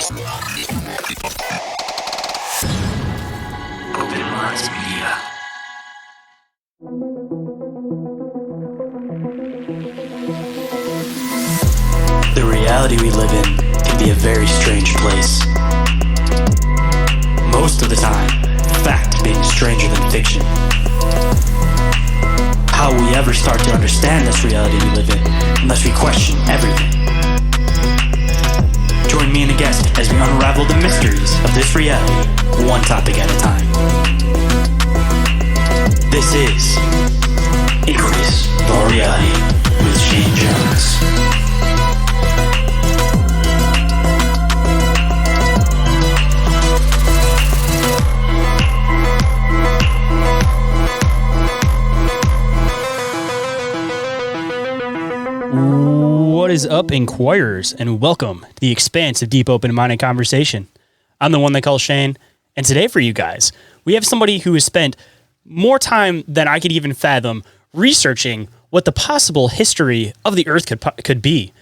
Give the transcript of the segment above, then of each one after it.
Open Minds Media. The reality we live in can be a very strange place. Most of the time, fact being stranger than fiction. How will we ever start to understand this reality we live in unless we question everything? Join me and a guest as we unravel the mysteries of this reality, one topic at a time. This is Inquiries of Reality with Shayn Jones. What is up, Inquirers, and welcome to the expanse of deep, open-minded conversation. I'm the one they call Shane, and today for you guys, we have somebody who has spent more time than I could even fathom researching what the possible history of the Earth could be.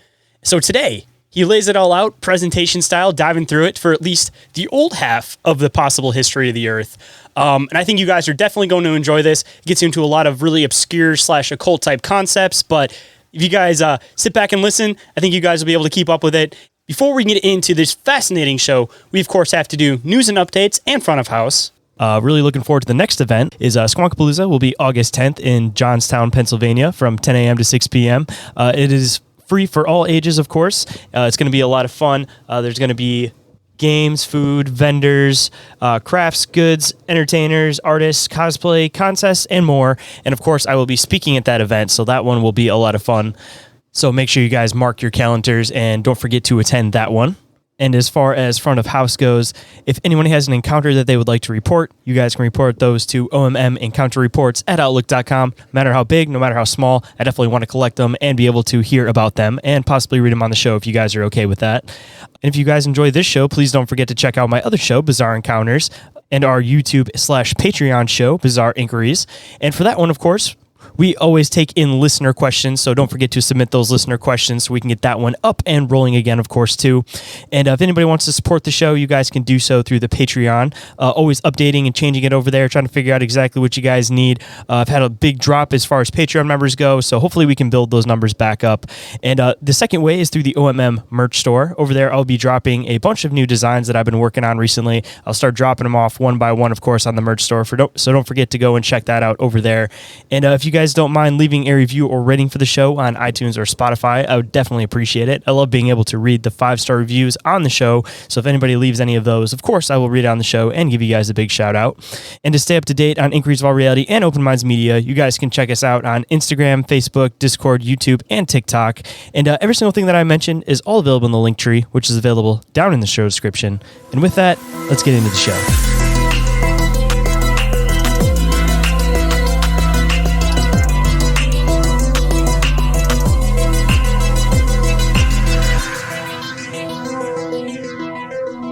So today, he lays it all out, presentation style, diving through it for at least the old half of the possible history of the Earth. And I think you guys are definitely going to enjoy this. It gets into a lot of really obscure / occult type concepts, but if you guys sit back and listen, I think you guys will be able to keep up with it. Before we get into this fascinating show, we of course have to do news and updates and front of house. Really looking forward to the next event is Squonkapalooza will be August 10th in Johnstown, Pennsylvania from 10 a.m. to 6 p.m. It is free for all ages, of course. It's going to be a lot of fun. There's going to be games, food, vendors, crafts, goods, entertainers, artists, cosplay, contests, and more. And of course, I will be speaking at that event, so that one will be a lot of fun. So make sure you guys mark your calendars and don't forget to attend that one. And as far as front of house goes, if anyone has an encounter that they would like to report, you guys can report those to ommencounterreports@outlook.com. No matter how big, no matter how small, I definitely want to collect them and be able to hear about them and possibly read them on the show if you guys are okay with that. And if you guys enjoy this show, please don't forget to check out my other show, Bizarre Encounters, and our YouTube / Patreon show, Bizarre Inquiries. And for that one, of course, we always take in listener questions, so don't forget to submit those listener questions so we can get that one up and rolling again, of course, too. And if anybody wants to support the show, you guys can do so through the Patreon. Always updating and changing it over there, trying to figure out exactly what you guys need. I've had a big drop as far as Patreon members go, so hopefully we can build those numbers back up. And the second way is through the OMM merch store. Over there, I'll be dropping a bunch of new designs that I've been working on recently. I'll start dropping them off one by one, of course, on the merch store, so don't forget to go and check that out over there. And if you guys don't mind leaving a review or rating for the show on iTunes or Spotify, I would definitely appreciate it. I love being able to read the 5-star reviews on the show, so if anybody leaves any of those, of course, I will read it on the show and give you guys a big shout out. And to stay up to date on Inquiries of All Reality and Open Minds Media, you guys can check us out on Instagram, Facebook, Discord, YouTube, and TikTok. And every single thing that I mentioned is all available in the link tree, which is available down in the show description. And with that, let's get into the show.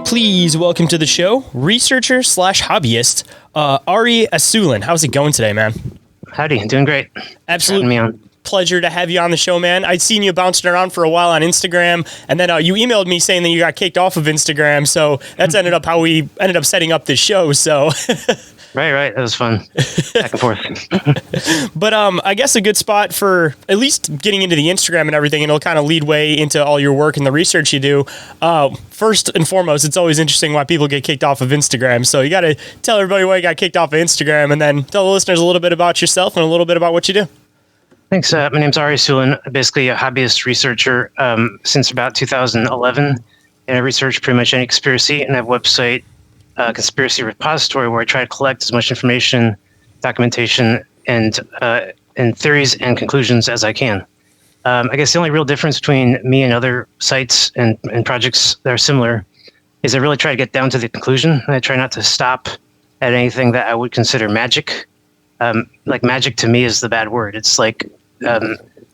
Please welcome to the show, researcher / hobbyist, Ari Asulin. How's it going today, man? Howdy, doing great. Absolute pleasure to have you on the show, man. I'd seen you bouncing around for a while on Instagram, and then you emailed me saying that you got kicked off of Instagram, so that's ended up how we ended up setting up this show, so... Right. That was fun. Back and forth. But I guess a good spot for at least getting into the Instagram and everything, and it'll kind of lead way into all your work and the research you do. First and foremost, it's always interesting why people get kicked off of Instagram. So you got to tell everybody why you got kicked off of Instagram, and then tell the listeners a little bit about yourself and a little bit about what you do. Thanks. My name's Ari Asulin. I'm basically a hobbyist researcher since about 2011. And I research pretty much any conspiracy, and I have a website, Conspiracy Repository, where I try to collect as much information, documentation, and theories and conclusions as I can. I guess the only real difference between me and other sites and projects that are similar is I really try to get down to the conclusion. And I try not to stop at anything that I would consider magic. Like magic to me is the bad word. It's like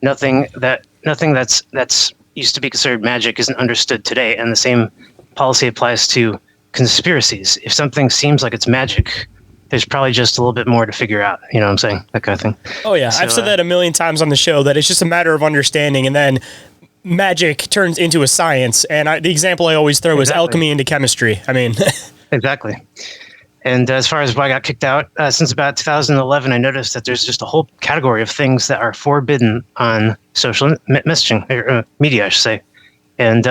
nothing that's used to be considered magic isn't understood today, and the same policy applies to conspiracies. If something seems like it's magic, there's probably just a little bit more to figure out. You know what I'm saying? That kind of thing. Oh yeah, so, I've said that a million times on the show, that it's just a matter of understanding, and then magic turns into a science. And the example I always throw is alchemy into chemistry. I mean, exactly. And as far as why I got kicked out, since about 2011, I noticed that there's just a whole category of things that are forbidden on social messaging, or media, I should say. And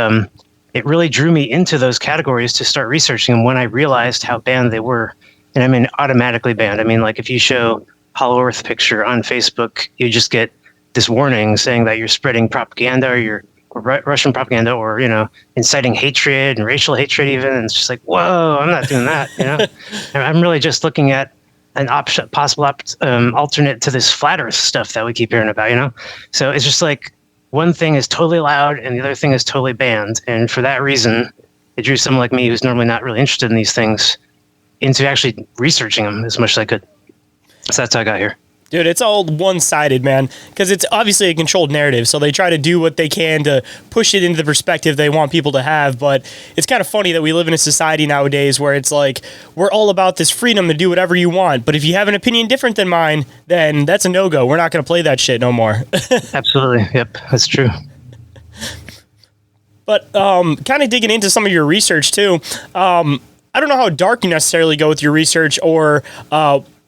it really drew me into those categories to start researching them when I realized how banned they were. And I mean, automatically banned. I mean, like if you show Hollow Earth picture on Facebook, you just get this warning saying that you're spreading propaganda or Russian propaganda, or, you know, inciting hatred and racial hatred even. And it's just like, whoa, I'm not doing that, you know? I'm really just looking at an possible alternate to this flat earth stuff that we keep hearing about, you know? So it's just like one thing is totally allowed and the other thing is totally banned. And for that reason, it drew someone like me who's normally not really interested in these things into actually researching them as much as I could. So that's how I got here. Dude, it's all one-sided, man, because it's obviously a controlled narrative, so they try to do what they can to push it into the perspective they want people to have, but it's kind of funny that we live in a society nowadays where it's like, we're all about this freedom to do whatever you want, but if you have an opinion different than mine, then that's a no-go. We're not going to play that shit no more. Absolutely. Yep, that's true. But kind of digging into some of your research, too, I don't know how dark you necessarily go with your research or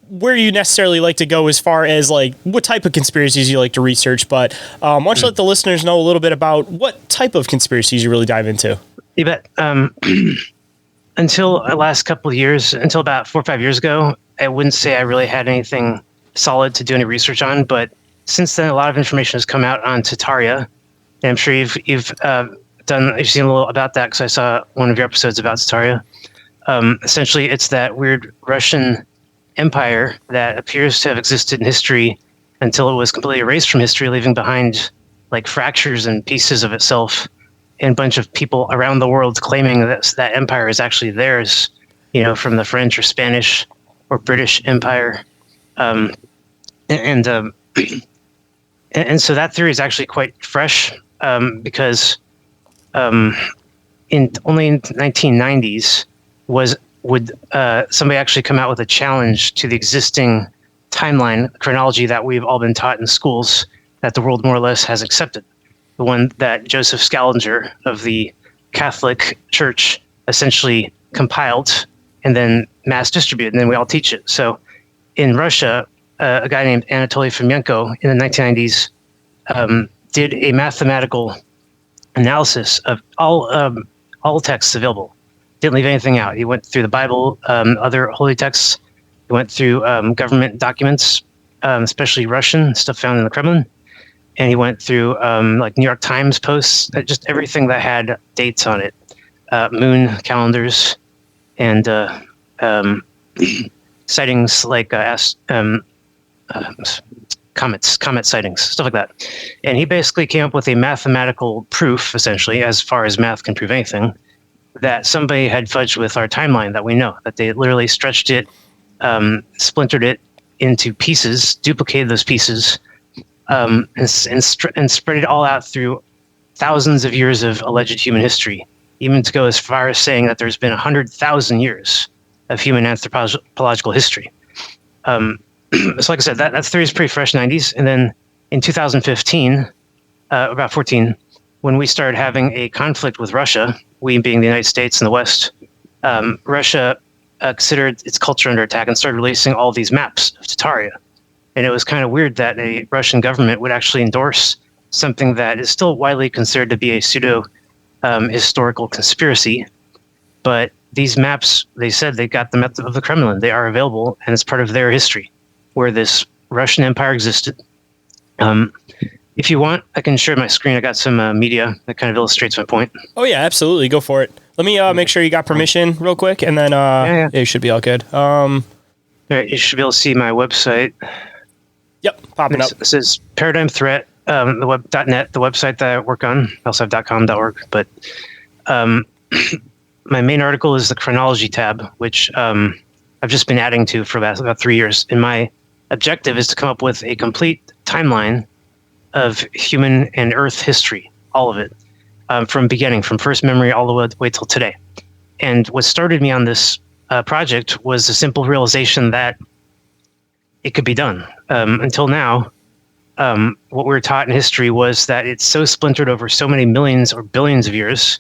where you necessarily like to go as far as like what type of conspiracies you like to research, but why don't you let the listeners know a little bit about what type of conspiracies you really dive into? You bet. Until the last couple of years, until about 4 or 5 years ago, I wouldn't say I really had anything solid to do any research on, but since then a lot of information has come out on Tataria, and I'm sure you've seen a little about that because I saw one of your episodes about Tataria. Essentially, it's that weird Russian empire that appears to have existed in history until it was completely erased from history, leaving behind like fractures and pieces of itself, and a bunch of people around the world claiming that that empire is actually theirs, you know, from the French or Spanish or British Empire. And so that theory is actually quite fresh because in only in the 1990s would somebody actually come out with a challenge to the existing timeline chronology that we've all been taught in schools that the world more or less has accepted. The one that Joseph Scaliger of the Catholic Church essentially compiled and then mass distributed, and then we all teach it. So in Russia, a guy named Anatoly Fomenko in the 1990s did a mathematical analysis of all texts available. Didn't leave anything out. He went through the Bible, other holy texts. He went through government documents, especially Russian stuff found in the Kremlin. And he went through like New York Times posts, just everything that had dates on it, moon calendars, and sightings like comet sightings, stuff like that. And he basically came up with a mathematical proof, essentially, as far as math can prove anything, that somebody had fudged with our timeline that we know, that they literally stretched it, splintered it into pieces, duplicated those pieces, and spread it all out through thousands of years of alleged human history, even to go as far as saying that there's been 100,000 years of human anthropological history. So like I said, that theory is pretty fresh, 90s. And then in 2015, about 14, when we started having a conflict with Russia, we being the United States and the West, Russia considered its culture under attack and started releasing all these maps of Tataria. And it was kind of weird that a Russian government would actually endorse something that is still widely considered to be a pseudo historical conspiracy. But these maps, they said they got them of the Kremlin. They are available, and it's part of their history, where this Russian empire existed. If you want, I can share my screen. I got some media that kind of illustrates my point. Oh, yeah, absolutely. Go for it. Let me make sure you got permission real quick, and then yeah, it should be all good. All right, you should be able to see my website. Yep, popping up. This is Paradigm Threat, the web.net, the website that I work on. I also have .com.org. But my main article is the chronology tab, which I've just been adding to for about 3 years. And my objective is to come up with a complete timeline of human and Earth history, all of it, from beginning, from first memory all the way till today. And what started me on this project was the simple realization that it could be done. Until now, what we were taught in history was that it's so splintered over so many millions or billions of years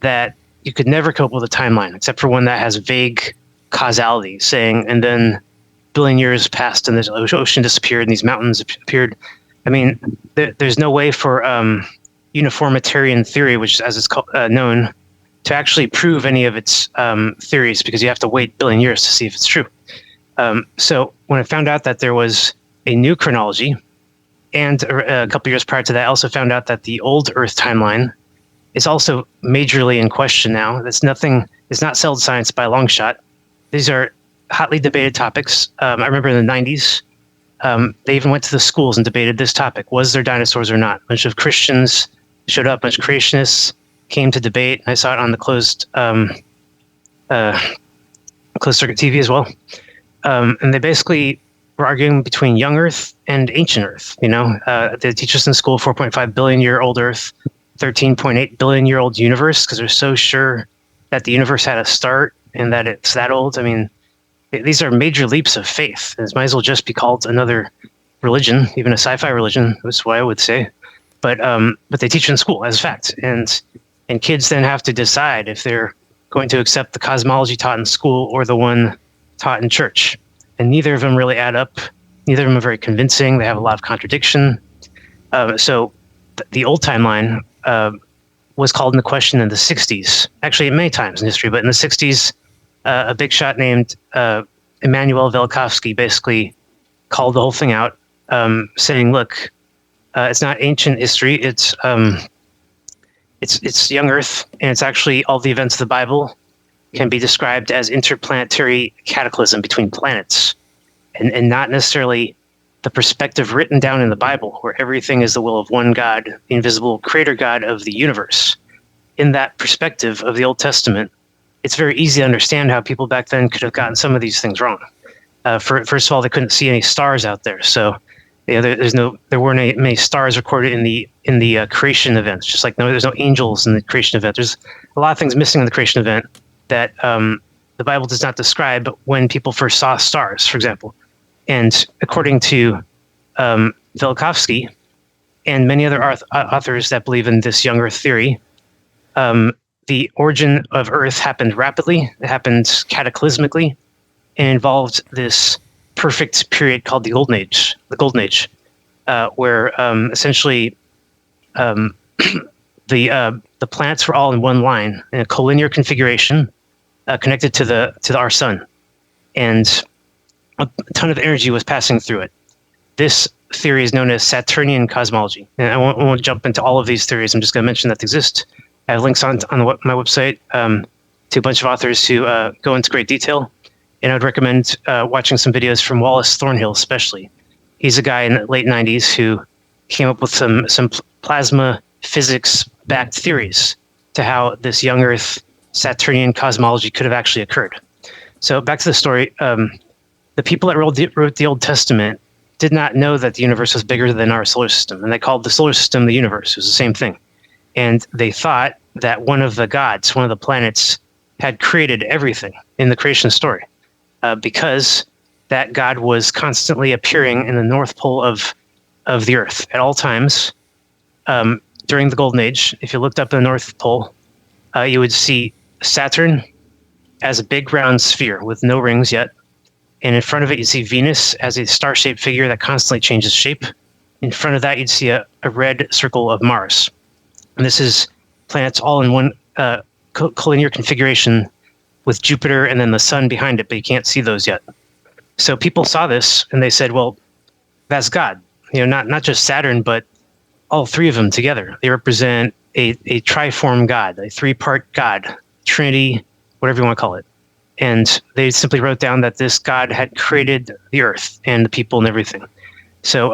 that you could never come up with a timeline, except for one that has vague causality, saying, and then billion years passed and this ocean disappeared and these mountains appeared. I mean, there's no way for uniformitarian theory, which as it's known, to actually prove any of its theories, because you have to wait billion years to see if it's true. So when I found out that there was a new chronology, and a couple years prior to that, I also found out that the old Earth timeline is also majorly in question now. It's not settled science by a long shot. These are hotly debated topics. I remember in the 90s, they even went to the schools and debated this topic. Was there dinosaurs or not? A bunch of Christians showed up, a bunch of creationists came to debate. I saw it on the closed circuit TV as well. And they basically were arguing between young Earth and ancient Earth. They teach us in school 4.5 billion year old Earth, 13.8 billion year old universe, because they're so sure that the universe had a start and that it's that old. I mean, these are major leaps of faith. It might as well just be called another religion, even a sci-fi religion. That's what I would say. But they teach it in school as a fact, and kids then have to decide if they're going to accept the cosmology taught in school or the one taught in church. And neither of them really add up. Neither of them are very convincing. They have a lot of contradiction. So the old timeline was called into question in the 60s, actually many times in history, but in the 60s, a big shot named Immanuel Velikovsky basically called the whole thing out, saying, look, it's not ancient history, it's young Earth, and it's actually all the events of the Bible can be described as interplanetary cataclysm between planets, and not necessarily the perspective written down in the Bible, where everything is the will of one God, the invisible creator God of the universe. In that perspective of the Old Testament, it's very easy to understand how people back then could have gotten some of these things wrong. First of all, they couldn't see any stars out there, so there weren't many stars recorded in the creation events. Just like there's no angels in the creation event. There's a lot of things missing in the creation event that the Bible does not describe when people first saw stars, for example. And according to Velikovsky and many other authors that believe in this young Earth theory, the origin of Earth happened rapidly. It happened cataclysmically, and involved this perfect period called the Golden Age, where essentially the planets were all in one line in a collinear configuration, connected to our sun, and a ton of energy was passing through it. This theory is known as Saturnian cosmology, and I won't jump into all of these theories. I'm just going to mention that they exist. I have links on my website to a bunch of authors who go into great detail, and I would recommend watching some videos from Wallace Thornhill, especially. He's a guy in the late 90s who came up with some plasma physics-backed theories to how this young Earth Saturnian cosmology could have actually occurred. So back to the story. The people that wrote the Old Testament did not know that the universe was bigger than our solar system, and they called the solar system the universe. It was the same thing. And they thought that one of the gods, one of the planets, had created everything in the creation story, because that god was constantly appearing in the North Pole of the Earth at all times. During the Golden Age, if you looked up the North Pole, you would see Saturn as a big round sphere with no rings yet. And in front of it, you'd see Venus as a star-shaped figure that constantly changes shape. In front of that, you'd see a red circle of Mars. And this is planets all in one collinear configuration with Jupiter and then the sun behind it, but you can't see those yet. So people saw this and they said, well, that's God. Not just Saturn, but all three of them together. They represent a triform God, a three-part God, Trinity, whatever you want to call it. And they simply wrote down that this God had created the Earth and the people and everything. So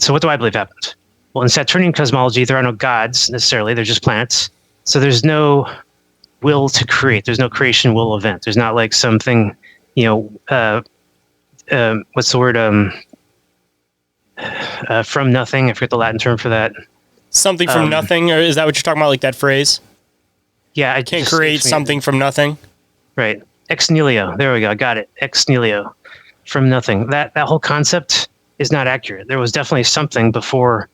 what do I believe happened? Well, in Saturnian cosmology, there are no gods necessarily. They're just planets. So there's no will to create. There's no creation will event. There's not like something, what's the word? From nothing. I forget the Latin term for that. Something from nothing, or is that what you're talking about, like that phrase? Yeah. I can't create something from nothing. Right. Ex nihilo. There we go. I got it. Ex nihilo. From nothing. That whole concept is not accurate. There was definitely something before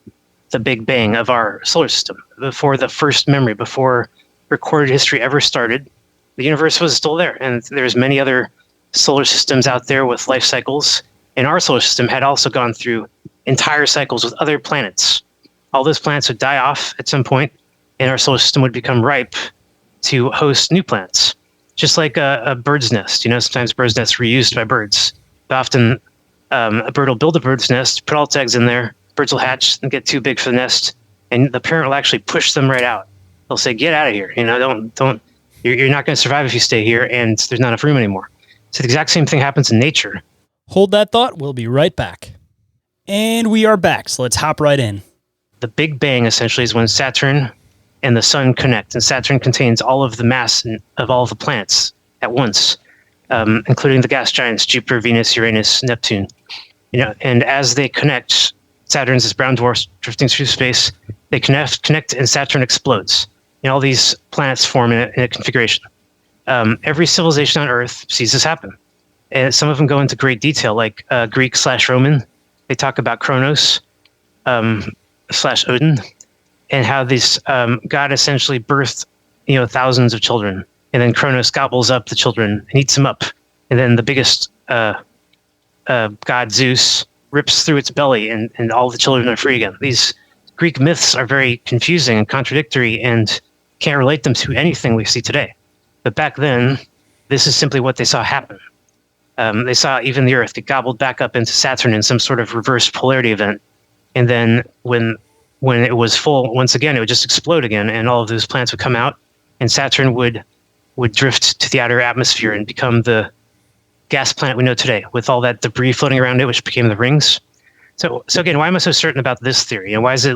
the Big Bang of our solar system, before the first memory, before recorded history ever started. The universe was still there, and there's many other solar systems out there with life cycles. And our solar system had also gone through entire cycles with other planets. All those planets would die off at some point, and our solar system would become ripe to host new planets. Just like a bird's nest. Sometimes birds' nests are reused by birds. But often a bird will build a bird's nest, put all its eggs in there, birds will hatch and get too big for the nest, and the parent will actually push them right out. They'll say, "Get out of here! Don't. You're not going to survive if you stay here, and there's not enough room anymore." So the exact same thing happens in nature. Hold that thought. We'll be right back. And we are back, so let's hop right in. The Big Bang essentially is when Saturn and the Sun connect, and Saturn contains all of the mass of all of the planets at once, including the gas giants Jupiter, Venus, Uranus, Neptune. And as they connect, Saturn's this brown dwarf drifting through space. They connect, and Saturn explodes. And all these planets form in a configuration. Every civilization on Earth sees this happen. And some of them go into great detail, like Greek/Roman. They talk about Kronos / Odin, and how this god essentially birthed, thousands of children. And then Kronos gobbles up the children and eats them up. And then the biggest god, Zeus, rips through its belly, and all the children are free again. These Greek myths are very confusing and contradictory and can't relate them to anything we see today. But back then, this is simply what they saw happen. They saw even the Earth get gobbled back up into Saturn in some sort of reverse polarity event. And then when it was full, once again, it would just explode again, and all of those planets would come out, and Saturn would drift to the outer atmosphere and become the gas planet we know today, with all that debris floating around it, which became the rings. So again, why am I so certain about this theory? And why is it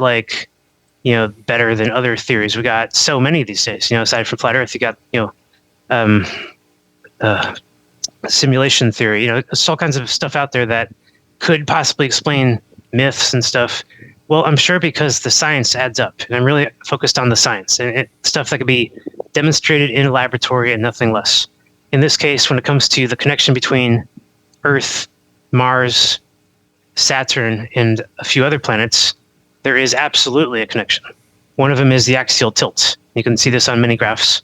better than other theories? We got so many these days. Aside from flat Earth, you got simulation theory. There's all kinds of stuff out there that could possibly explain myths and stuff. Well, I'm sure because the science adds up, and I'm really focused on the science and stuff that could be demonstrated in a laboratory and nothing less. In this case, when it comes to the connection between Earth, Mars, Saturn, and a few other planets, there is absolutely a connection. One of them is the axial tilt. You can see this on many graphs.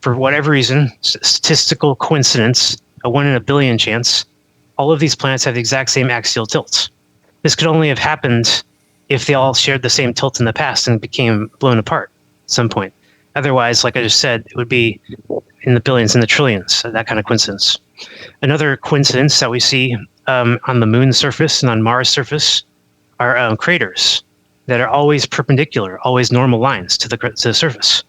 For whatever reason, statistical coincidence, a 1 in a billion chance, all of these planets have the exact same axial tilt. This could only have happened if they all shared the same tilt in the past and became blown apart at some point. Otherwise, like I just said, it would be in the billions and the trillions, that kind of coincidence. Another coincidence that we see on the moon's surface and on Mars' surface are craters that are always perpendicular, always normal lines to the surface.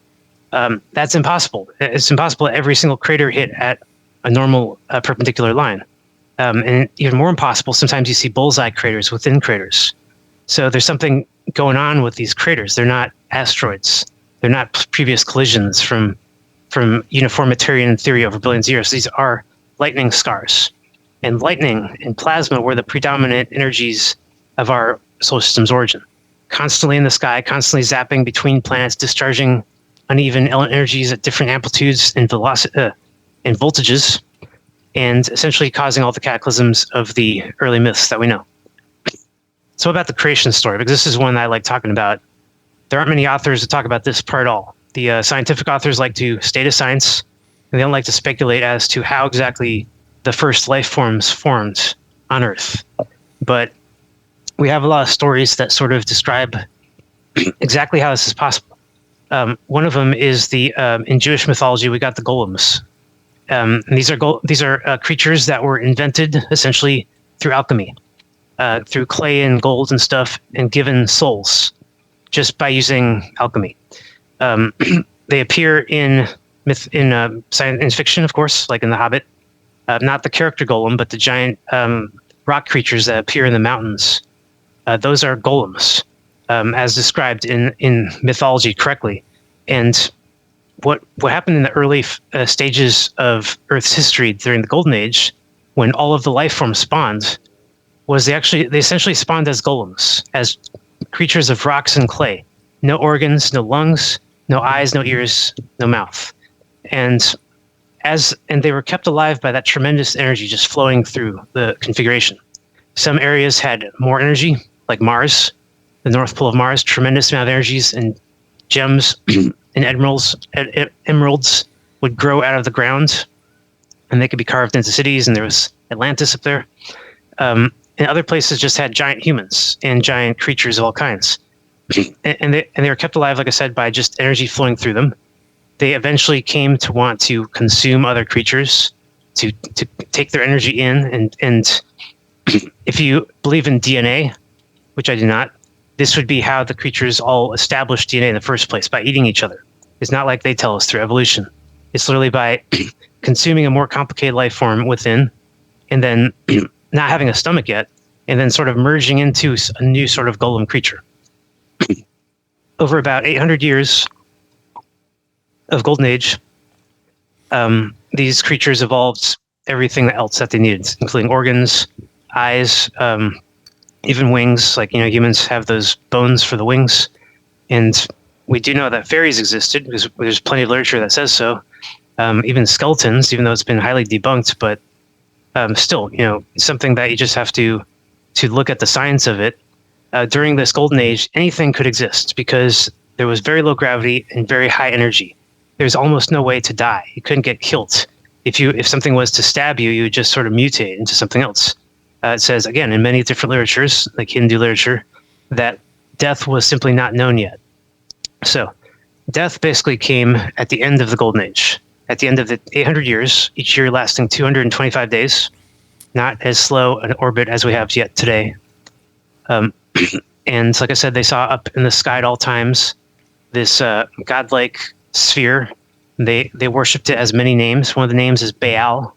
That's impossible. It's impossible that every single crater hit at a normal perpendicular line. And even more impossible, sometimes you see bullseye craters within craters. So there's something going on with these craters. They're not asteroids. They're not previous collisions from uniformitarian theory over billions of years. These are lightning scars. And lightning and plasma were the predominant energies of our solar system's origin. Constantly in the sky, constantly zapping between planets, discharging uneven energies at different amplitudes and velocity and voltages, and essentially causing all the cataclysms of the early myths that we know. So about the creation story, because this is one that I like talking about. There aren't many authors that talk about this part at all. The scientific authors like to stay to science, and they don't like to speculate as to how exactly the first life forms formed on Earth. But we have a lot of stories that sort of describe exactly how this is possible. One of them is in Jewish mythology, we got the golems. And these are creatures that were invented essentially through alchemy, through clay and gold and stuff, and given souls just by using alchemy. They appear in science fiction, of course, like in The Hobbit. Not the character golem, but the giant rock creatures that appear in the mountains. Those are golems, as described in mythology correctly. And what happened in the early stages of Earth's history during the Golden Age, when all of the life forms spawned, was they essentially spawned as golems, as creatures of rocks and clay. No organs, no lungs, no eyes, no ears, no mouth. And they were kept alive by that tremendous energy just flowing through the configuration. Some areas had more energy, like Mars, the North Pole of Mars, tremendous amount of energies, and gems and emeralds would grow out of the ground, and they could be carved into cities, and there was Atlantis up there. And other places just had giant humans and giant creatures of all kinds. And they were kept alive, like I said, by just energy flowing through them. They eventually came to want to consume other creatures, to take their energy in. And if you believe in DNA, which I do not, this would be how the creatures all established DNA in the first place, by eating each other. It's not like they tell us through evolution. It's literally by consuming a more complicated life form within, and then not having a stomach yet, and then sort of merging into a new sort of golem creature. Over about 800 years of Golden Age, these creatures evolved everything else that they needed, including organs, eyes, even wings. Like, humans have those bones for the wings. And we do know that fairies existed, because there's plenty of literature that says so. Even skeletons, even though it's been highly debunked, but still, something that you just have to look at the science of it. During this golden age, anything could exist because there was very low gravity and very high energy. There's almost no way to die. You couldn't get killed. If something was to stab you, you would just sort of mutate into something else. It says, again, in many different literatures, like Hindu literature, that death was simply not known yet. So death basically came at the end of the golden age, at the end of the 800 years, each year lasting 225 days, not as slow an orbit as we have yet today. And like I said, they saw up in the sky at all times this godlike sphere. They worshipped it as many names. One of the names is Baal.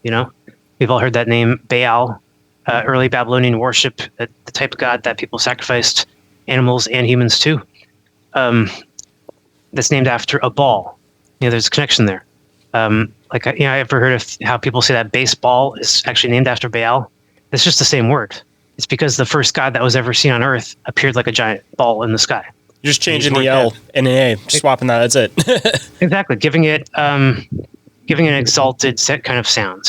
We've all heard that name, Baal. Early Babylonian worship, the type of god that people sacrificed animals and humans to. That's named after a ball. There's a connection there. I've ever heard of how people say that baseball is actually named after Baal. It's just the same word. It's because the first god that was ever seen on Earth appeared like a giant ball in the sky. You're just changing the L and an A, swapping that. That's it. Exactly, giving it an exalted set kind of sound.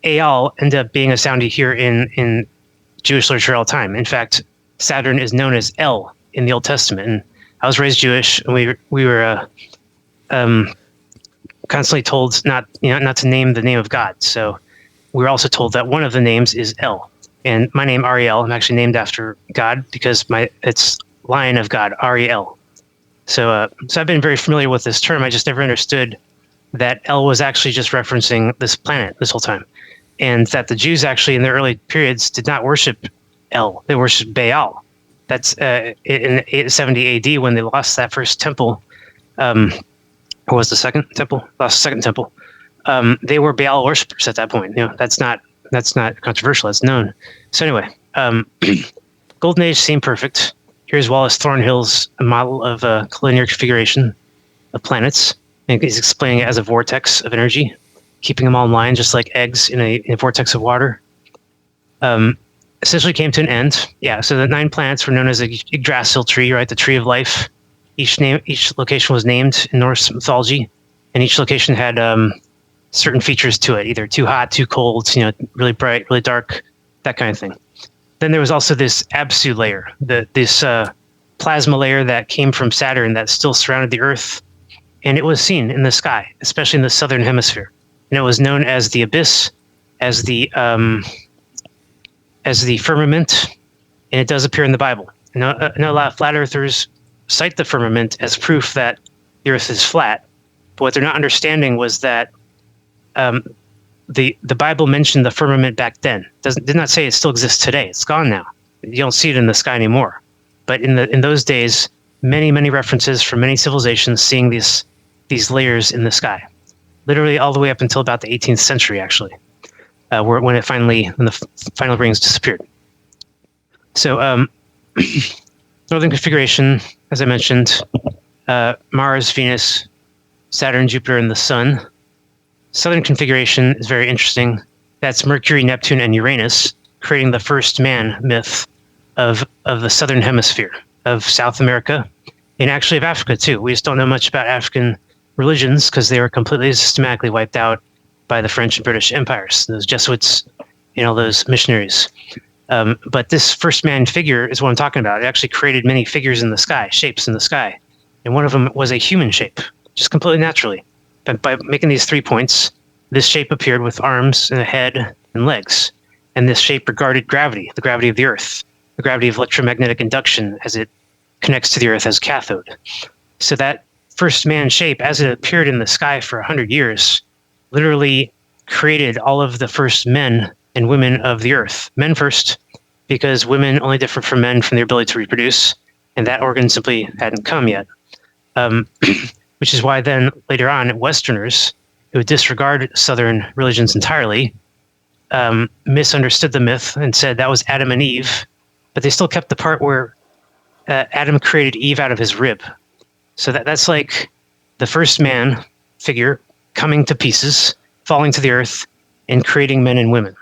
Aal ended up being a sound you hear in Jewish literature all the time. In fact, Saturn is known as El in the Old Testament. And I was raised Jewish, and we were constantly told not to name the name of God. So we were also told that one of the names is El. And my name, Ariel, I'm actually named after God because it's Lion of God, Ariel. So I've been very familiar with this term. I just never understood that El was actually just referencing this planet this whole time. And that the Jews actually in their early periods did not worship El. They worshiped Baal. That's in 870 AD when they lost that first temple. Or was the second temple? Lost the second temple. They were Baal worshippers at that point. That's not controversial. That's known. So anyway, Golden Age seemed perfect. Here's Wallace Thornhill's model of a collinear configuration of planets. And he's explaining it as a vortex of energy, keeping them all in line, just like eggs in a vortex of water. Essentially came to an end. Yeah, so the 9 planets were known as a Yggdrasil tree, right? The tree of life. Each location was named in Norse mythology, and each location had certain features to it, either too hot, too cold, really bright, really dark, that kind of thing. Then there was also this Absu layer, this plasma layer that came from Saturn that still surrounded the Earth, and it was seen in the sky, especially in the southern hemisphere. And it was known as the abyss, as the firmament, and it does appear in the Bible. And a lot of flat earthers cite the firmament as proof that the Earth is flat, but what they're not understanding was that the Bible mentioned the firmament back then. Did not say it still exists today. It's gone now. You don't see it in the sky anymore. But in those days, many references from many civilizations seeing these layers in the sky, literally all the way up until about the 18th century, actually, when the final rings disappeared. So northern configuration, as I mentioned, Mars, Venus, Saturn, Jupiter, and the Sun. Southern configuration is very interesting. That's Mercury, Neptune, and Uranus, creating the first man myth of the southern hemisphere of South America, and actually of Africa too. We just don't know much about African religions because they were completely systematically wiped out by the French and British empires, those Jesuits, those missionaries. But this first man figure is what I'm talking about. It actually created many figures in the sky, shapes in the sky. And one of them was a human shape, just completely naturally. But by making these 3 points, this shape appeared with arms and a head and legs. And this shape regarded gravity, the gravity of the Earth, the gravity of electromagnetic induction as it connects to the Earth as cathode. So that first man shape, as it appeared in the sky for 100 years, literally created all of the first men and women of the Earth. Men first, because women only differ from men from their ability to reproduce, and that organ simply hadn't come yet. Which is why then, later on, Westerners, who disregard Southern religions entirely, misunderstood the myth and said that was Adam and Eve, but they still kept the part where Adam created Eve out of his rib. So that's like the first man figure coming to pieces, falling to the earth, and creating men and women.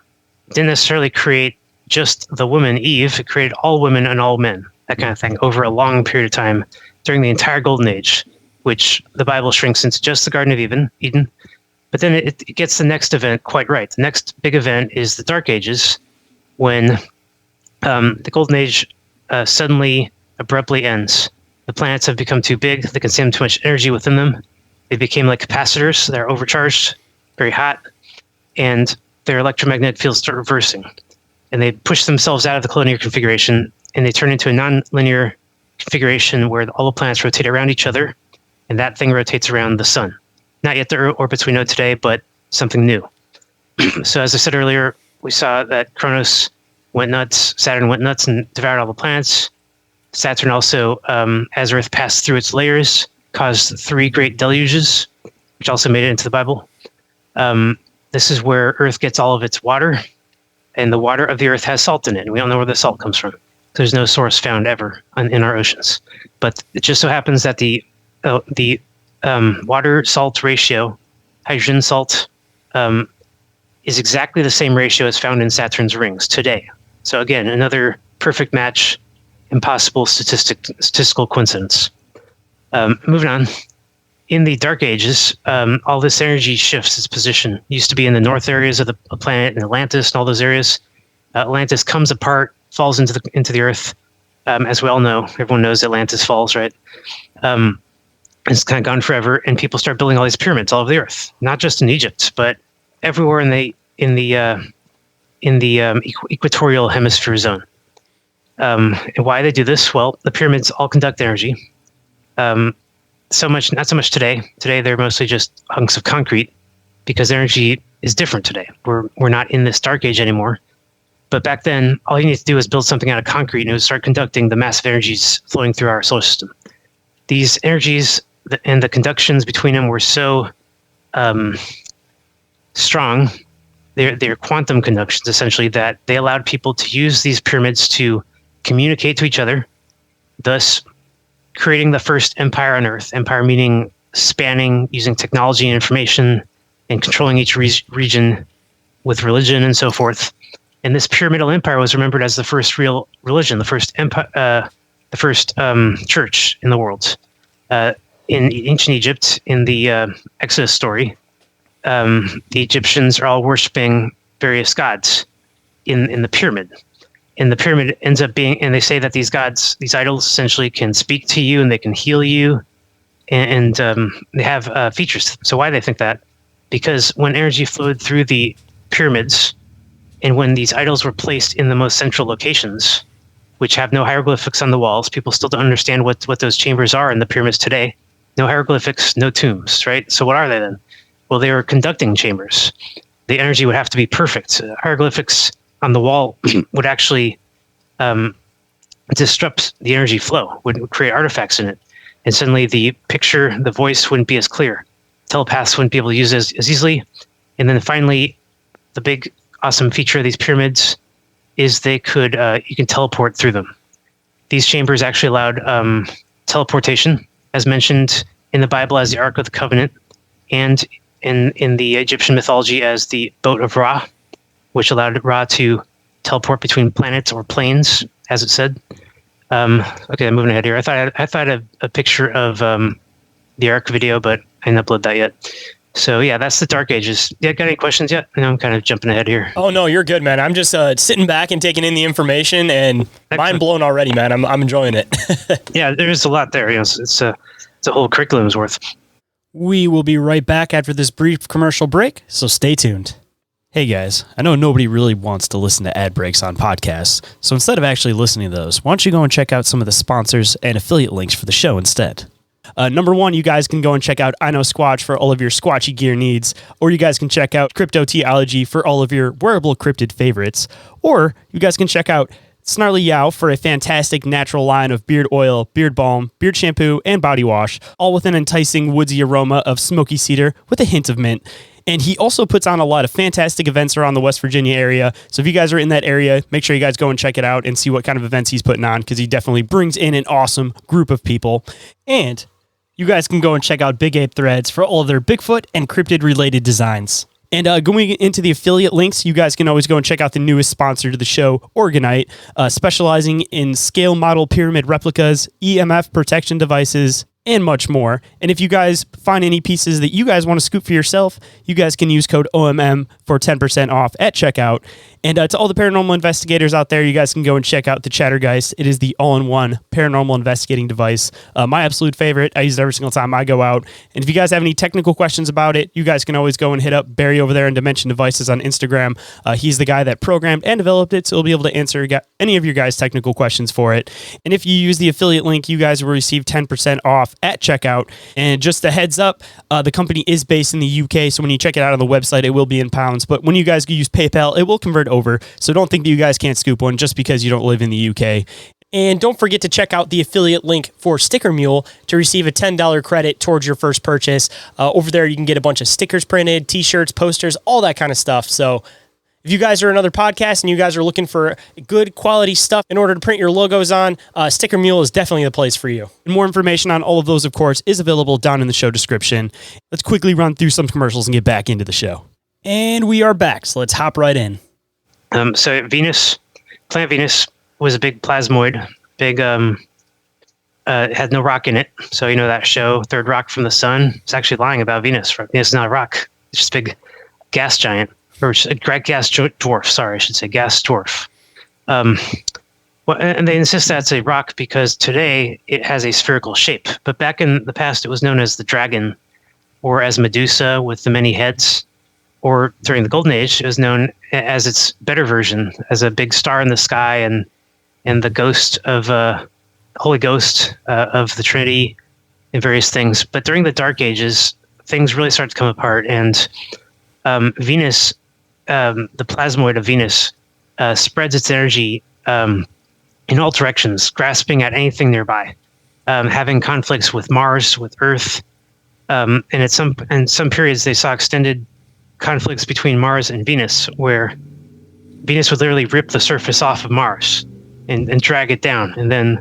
It didn't necessarily create just the woman Eve, it created all women and all men, that kind of thing, over a long period of time during the entire Golden Age, which the Bible shrinks into just the Garden of Eden. But then it gets the next event quite right. The next big event is the Dark Ages, when the Golden Age suddenly, abruptly ends. The planets have become too big. They consume too much energy within them. They became like capacitors. They're overcharged, very hot, and their electromagnetic fields start reversing. And they push themselves out of the collinear configuration, and they turn into a non-linear configuration where all the planets rotate around each other, and that thing rotates around the sun. Not yet the orbits we know today, but something new. So as I said earlier, we saw that Kronos went nuts, Saturn went nuts and devoured all the planets. Saturn also, as Earth passed through its layers, caused 3 great deluges, which also made it into the Bible. This is where Earth gets all of its water, and the water of the Earth has salt in it, and we don't know where the salt comes from. There's no source found ever in our oceans. But it just so happens that the water-salt ratio, hydrogen salt, is exactly the same ratio as found in Saturn's rings today. So again, another perfect match, impossible statistical coincidence. Moving on. In the Dark Ages, all this energy shifts its position. It used to be in the north areas of the planet, in Atlantis and all those areas. Atlantis comes apart, falls into the Earth. As we all know, everyone knows Atlantis falls, right? It's kind of gone forever, and people start building all these pyramids all over the Earth, not just in Egypt, but everywhere in the equatorial hemisphere zone. And why they do this? Well, the pyramids all conduct energy. Not so much today. Today they're mostly just hunks of concrete, because energy is different today. We're not in this dark age anymore. But back then, all you need to do is build something out of concrete, and it would start conducting the massive energies flowing through our solar system. These energies and the conductions between them were so strong, they're quantum conductions essentially, that they allowed people to use these pyramids to communicate to each other, thus creating the first empire on Earth. Empire meaning spanning, using technology and information, and controlling each region with religion and so forth. And this pyramidal empire was remembered as the first real religion, the first church in the world. In ancient Egypt, in the Exodus story, the Egyptians are all worshiping various gods in the pyramid. And the pyramid ends up being, and they say that these gods, these idols, essentially can speak to you and they can heal you, and they have features. So why do they think that? Because when energy flowed through the pyramids, and when these idols were placed in the most central locations, which have no hieroglyphics on the walls, people still don't understand what those chambers are in the pyramids today. No hieroglyphics, no tombs, right? So what are they then? Well, they are conducting chambers. The energy would have to be perfect. Hieroglyphics on the wall would actually disrupt the energy flow, would create artifacts in it. And suddenly the picture, the voice wouldn't be as clear. Telepaths wouldn't be able to use it as easily. And then finally, the big awesome feature of these pyramids is they could, you can teleport through them. These chambers actually allowed teleportation, as mentioned in the Bible as the Ark of the Covenant, and in the Egyptian mythology as the boat of Ra, which allowed Ra to teleport between planets or planes, as it said. Okay, I'm moving ahead here. I thought I had a picture of the Ark video, but I didn't upload that yet. So yeah, that's the Dark Ages. Yeah, got any questions yet? I know I'm kind of jumping ahead here. Oh no, you're good, man. I'm just sitting back and taking in the information, and mind blown already, man. I'm enjoying it. Yeah, there's a lot there. It's a whole curriculum's worth. We will be right back after this brief commercial break, so stay tuned. Hey guys, I know nobody really wants to listen to ad breaks on podcasts, so instead of actually listening to those, why don't you go and check out some of the sponsors and affiliate links for the show instead? Number one, you guys can go and check out I Know Squatch for all of your Squatchy gear needs, or you guys can check out Cryptoteology for all of your wearable cryptid favorites, or you guys can check out Snarly Yow for a fantastic natural line of beard oil, beard balm, beard shampoo, and body wash, all with an enticing woodsy aroma of smoky cedar with a hint of mint. And he also puts on a lot of fantastic events around the West Virginia area. So if you guys are in that area, make sure you guys go and check it out and see what kind of events he's putting on, because he definitely brings in an awesome group of people. And you guys can go and check out Big Ape Threads for all of their Bigfoot and cryptid related designs. And going into the affiliate links, you guys can always go and check out the newest sponsor to the show, Oregon-ite, specializing in scale model pyramid replicas, EMF protection devices, and much more. And if you guys find any pieces that you guys want to scoop for yourself, you guys can use code OMM for 10% off at checkout. And to all the paranormal investigators out there, you guys can go and check out the Chattergeist. It is the all-in-one paranormal investigating device. My absolute favorite. I use it every single time I go out. And if you guys have any technical questions about it, you guys can always go and hit up Barry over there in Dimension Devices on Instagram. He's the guy that programmed and developed it, so he'll be able to answer any of your guys' technical questions for it. And if you use the affiliate link, you guys will receive 10% off at checkout. And just a heads up, the company is based in the UK, so when you check it out on the website, it will be in pounds. But when you guys use PayPal, it will convert over. So don't think that you guys can't scoop one just because you don't live in the UK. And don't forget to check out the affiliate link for Sticker Mule to receive a $10 credit towards your first purchase. Over there, you can get a bunch of stickers printed, t-shirts, posters, all that kind of stuff. So if you guys are another podcast and you guys are looking for good quality stuff in order to print your logos on, Sticker Mule is definitely the place for you. And more information on all of those, of course, is available down in the show description. Let's quickly run through some commercials and get back into the show. And we are back, so let's hop right in. So Planet Venus was a big plasmoid, had no rock in it. So you know that show, Third Rock from the Sun? It's actually lying about Venus. Venus is not a rock. It's just a big gas giant, or a gas dwarf. Sorry, I should say gas dwarf. And they insist that's a rock because today it has a spherical shape. But back in the past, it was known as the dragon, or as Medusa with the many heads. Or during the Golden Age, it was known as its better version, as a big star in the sky and the ghost of Holy Ghost of the Trinity and various things. But during the Dark Ages, things really start to come apart, and Venus, the plasmoid of Venus, spreads its energy in all directions, grasping at anything nearby, having conflicts with Mars, with Earth, and in some periods they saw extended conflicts between Mars and Venus, where Venus would literally rip the surface off of Mars and drag it down, and then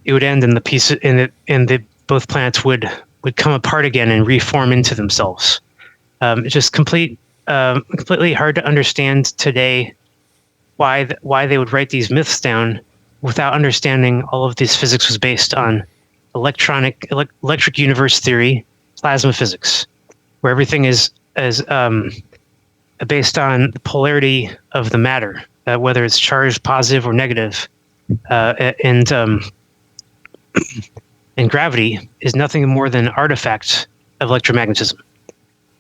it would end, and both planets would come apart again and reform into themselves. It's just completely hard to understand today why they would write these myths down without understanding all of this physics was based on electric universe theory, plasma physics, where everything is based on the polarity of the matter, whether it's charged positive or negative, and gravity is nothing more than an artifact of electromagnetism.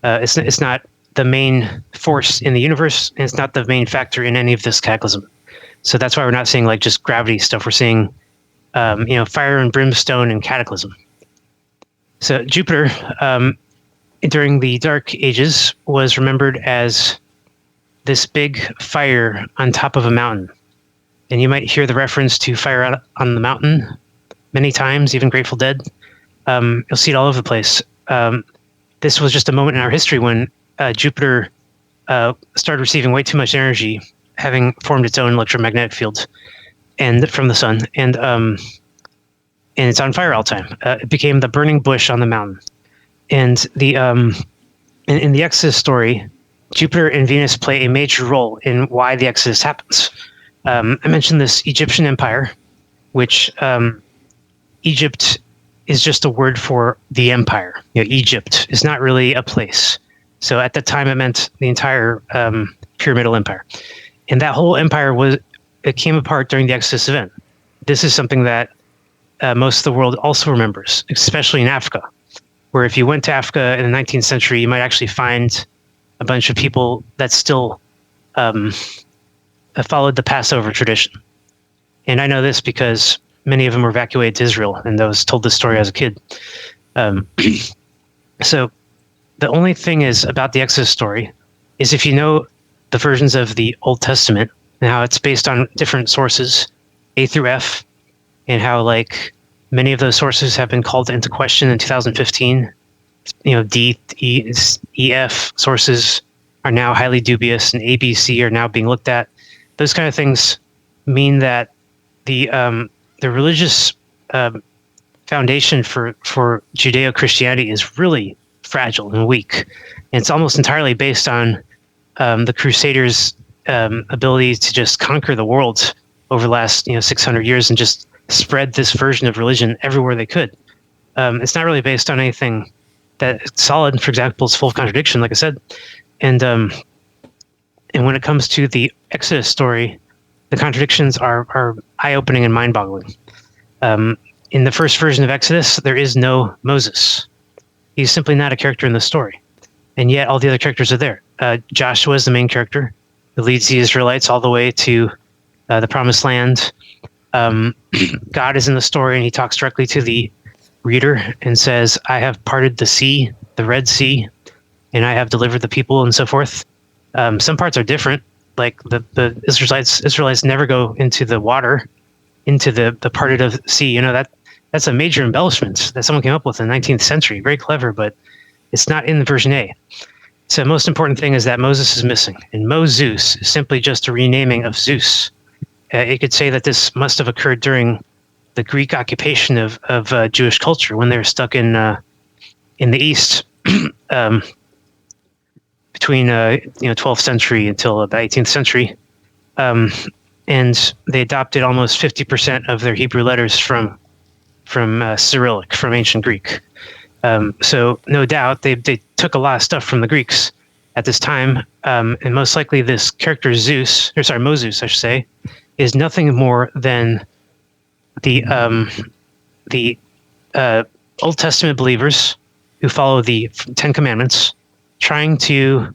It's not the main force in the universe, and it's not the main factor in any of this cataclysm. So that's why we're not seeing like just gravity stuff. We're seeing fire and brimstone and cataclysm. So Jupiter, during the Dark Ages, was remembered as this big fire on top of a mountain. And you might hear the reference to fire on the mountain many times, even Grateful Dead. You'll see it all over the place. This was just a moment in our history when Jupiter started receiving way too much energy, having formed its own electromagnetic field and from the sun. And it's on fire all the time. It became the burning bush on the mountain. And in the Exodus story, Jupiter and Venus play a major role in why the Exodus happens. I mentioned this Egyptian empire, which Egypt is just a word for the empire. Egypt is not really a place. So at the time, it meant the entire pyramidal empire, and that whole empire it came apart during the Exodus event. This is something that most of the world also remembers, especially in Africa, where if you went to Africa in the 19th century, you might actually find a bunch of people that still followed the Passover tradition. And I know this because many of them were evacuated to Israel, and I was told this story as a kid. So the only thing is about the Exodus story is if you know the versions of the Old Testament and how it's based on different sources, A through F, and how like many of those sources have been called into question in 2015. D, E, F sources are now highly dubious, and A, B, C are now being looked at. Those kind of things mean that the religious foundation for Judeo-Christianity is really fragile and weak. And it's almost entirely based on the Crusaders' ability to just conquer the world over the last 600 years and just spread this version of religion everywhere they could. It's not really based on anything that's solid. For example, it's full of contradiction, like I said. And when it comes to the Exodus story, the contradictions are eye-opening and mind-boggling. In the first version of Exodus, there is no Moses. He's simply not a character in the story. And yet all the other characters are there. Joshua is the main character who leads the Israelites all the way to the Promised Land. God is in the story, and he talks directly to the reader and says, I have parted the sea, the Red Sea, and I have delivered the people, and so forth. Some parts are different. Like the Israelites never go into the water, into the parted of sea. That's a major embellishment that someone came up with in the 19th century. Very clever, but it's not in the version A. So the most important thing is that Moses is missing, and Mo-Zeus is simply just a renaming of Zeus. It could say that this must have occurred during the Greek occupation of Jewish culture when they were stuck in the East between 12th century until the 18th century, and they adopted almost 50% of their Hebrew letters from Cyrillic, from ancient Greek. So no doubt they took a lot of stuff from the Greeks at this time, and most likely this character Moses, I should say, is nothing more than the Old Testament believers who follow the Ten Commandments, trying to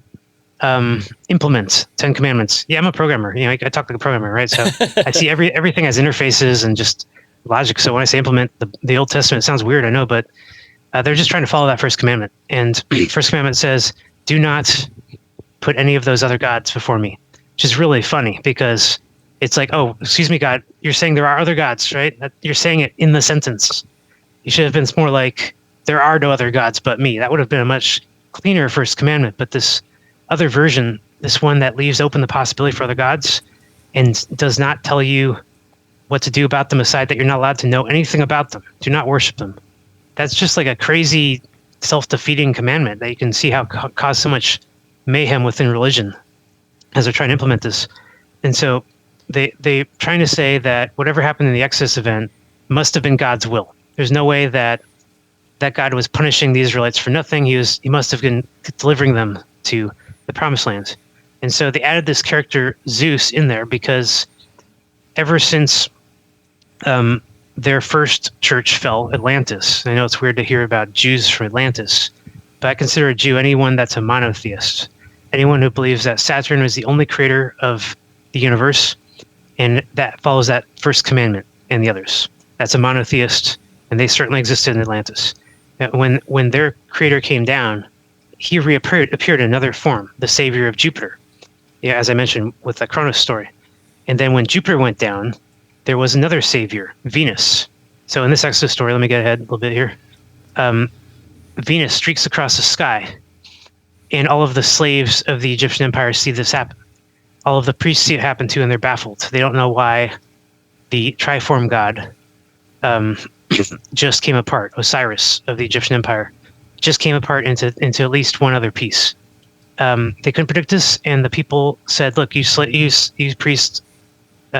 implement Ten Commandments. Yeah, I'm a programmer. I talk like a programmer, right? So I see everything has interfaces and just logic. So when I say implement the Old Testament, it sounds weird, I know, but they're just trying to follow that first commandment. And first commandment says, do not put any of those other gods before me, which is really funny because it's like, oh, excuse me, God, you're saying there are other gods, right? You're saying it in the sentence. You should have been more like, there are no other gods but me. That would have been a much cleaner first commandment. But this other version, this one that leaves open the possibility for other gods and does not tell you what to do about them aside that you're not allowed to know anything about them. Do not worship them. That's just like a crazy self-defeating commandment that you can see how caused so much mayhem within religion as they're trying to implement this. And so they trying to say that whatever happened in the Exodus event must have been God's will. There's no way that God was punishing the Israelites for nothing. He must have been delivering them to the Promised Land. And so they added this character Zeus in there because ever since their first church fell, Atlantis. I know it's weird to hear about Jews from Atlantis, but I consider a Jew anyone that's a monotheist, anyone who believes that Saturn was the only creator of the universe, and that follows that first commandment and the others. That's a monotheist, and they certainly existed in Atlantis. When their creator came down, he appeared in another form, the savior of Jupiter, as I mentioned with the Kronos story. And then when Jupiter went down, there was another savior, Venus. So in this Exodus story, let me get ahead a little bit here. Venus streaks across the sky, and all of the slaves of the Egyptian empire see this happen. All of the priests see it happen too, and they're baffled. They don't know why the triform god just came apart. Osiris of the Egyptian empire just came apart into at least one other piece. They couldn't predict this, and the people said, look, you priests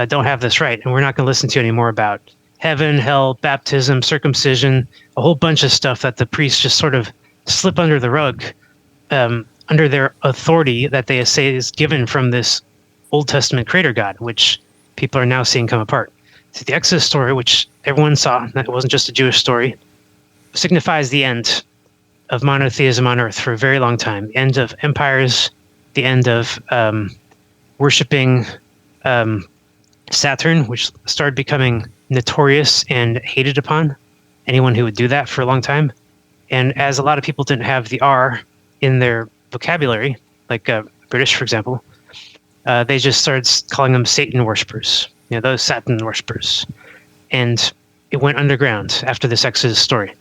don't have this right, and we're not going to listen to you anymore about heaven, hell, baptism, circumcision, a whole bunch of stuff that the priests just sort of slip under the rug under their authority that they say is given from this Old Testament creator God, which people are now seeing come apart. So the Exodus story, which everyone saw, that it wasn't just a Jewish story, signifies the end of monotheism on earth for a very long time. The end of empires, the end of worshipping Saturn, which started becoming notorious and hated upon anyone who would do that for a long time. And as a lot of people didn't have the R in their vocabulary, like British, for example, they just started calling them Satan worshippers, those Satan worshippers. And it went underground after this Exodus story.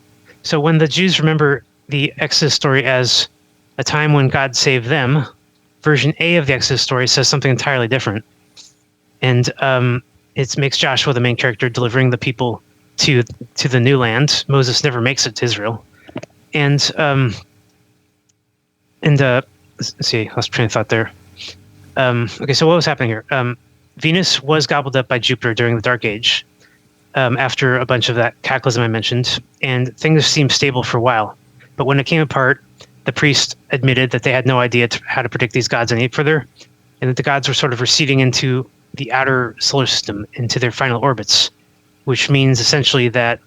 So when the Jews remember the Exodus story as a time when God saved them, version A of the Exodus story says something entirely different. And it makes Joshua the main character, delivering the people to the new land. Moses never makes it to Israel. And let's see, lost train of thought there. Okay, so what was happening here? Venus was gobbled up by Jupiter during the Dark Age, after a bunch of that cataclysm I mentioned, and things seemed stable for a while. But when it came apart, the priest admitted that they had no idea how to predict these gods any further, and that the gods were sort of receding into the outer solar system, into their final orbits, which means essentially that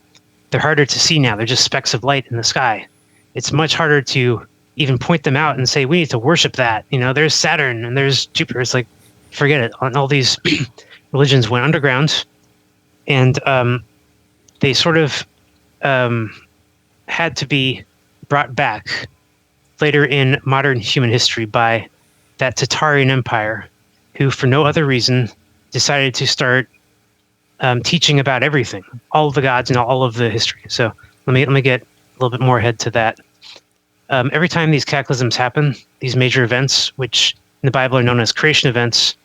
they're harder to see now. They're just specks of light in the sky. It's much harder to even point them out and say, we need to worship that. There's Saturn and there's Jupiter. It's like, forget it. All these religions went underground, and they sort of had to be brought back later in modern human history by that Tatarian Empire, who, for no other reason, decided to start teaching about everything, all of the gods and all of the history. So let me get a little bit more ahead to that. Every time these cataclysms happen, these major events, which in the Bible are known as creation events,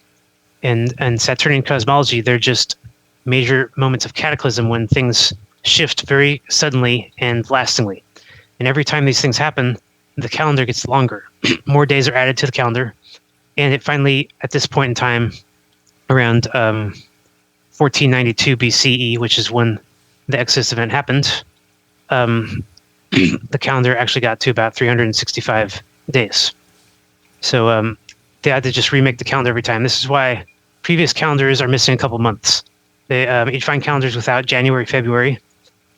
and Saturnian cosmology, they're just major moments of cataclysm when things shift very suddenly and lastingly. And every time these things happen, the calendar gets longer. More days are added to the calendar. And it finally, at this point in time, around 1492 BCE, which is when the Exodus event happened, the calendar actually got to about 365 days. So they had to just remake the calendar every time. This is why previous calendars are missing a couple months. You'd find calendars without January, February,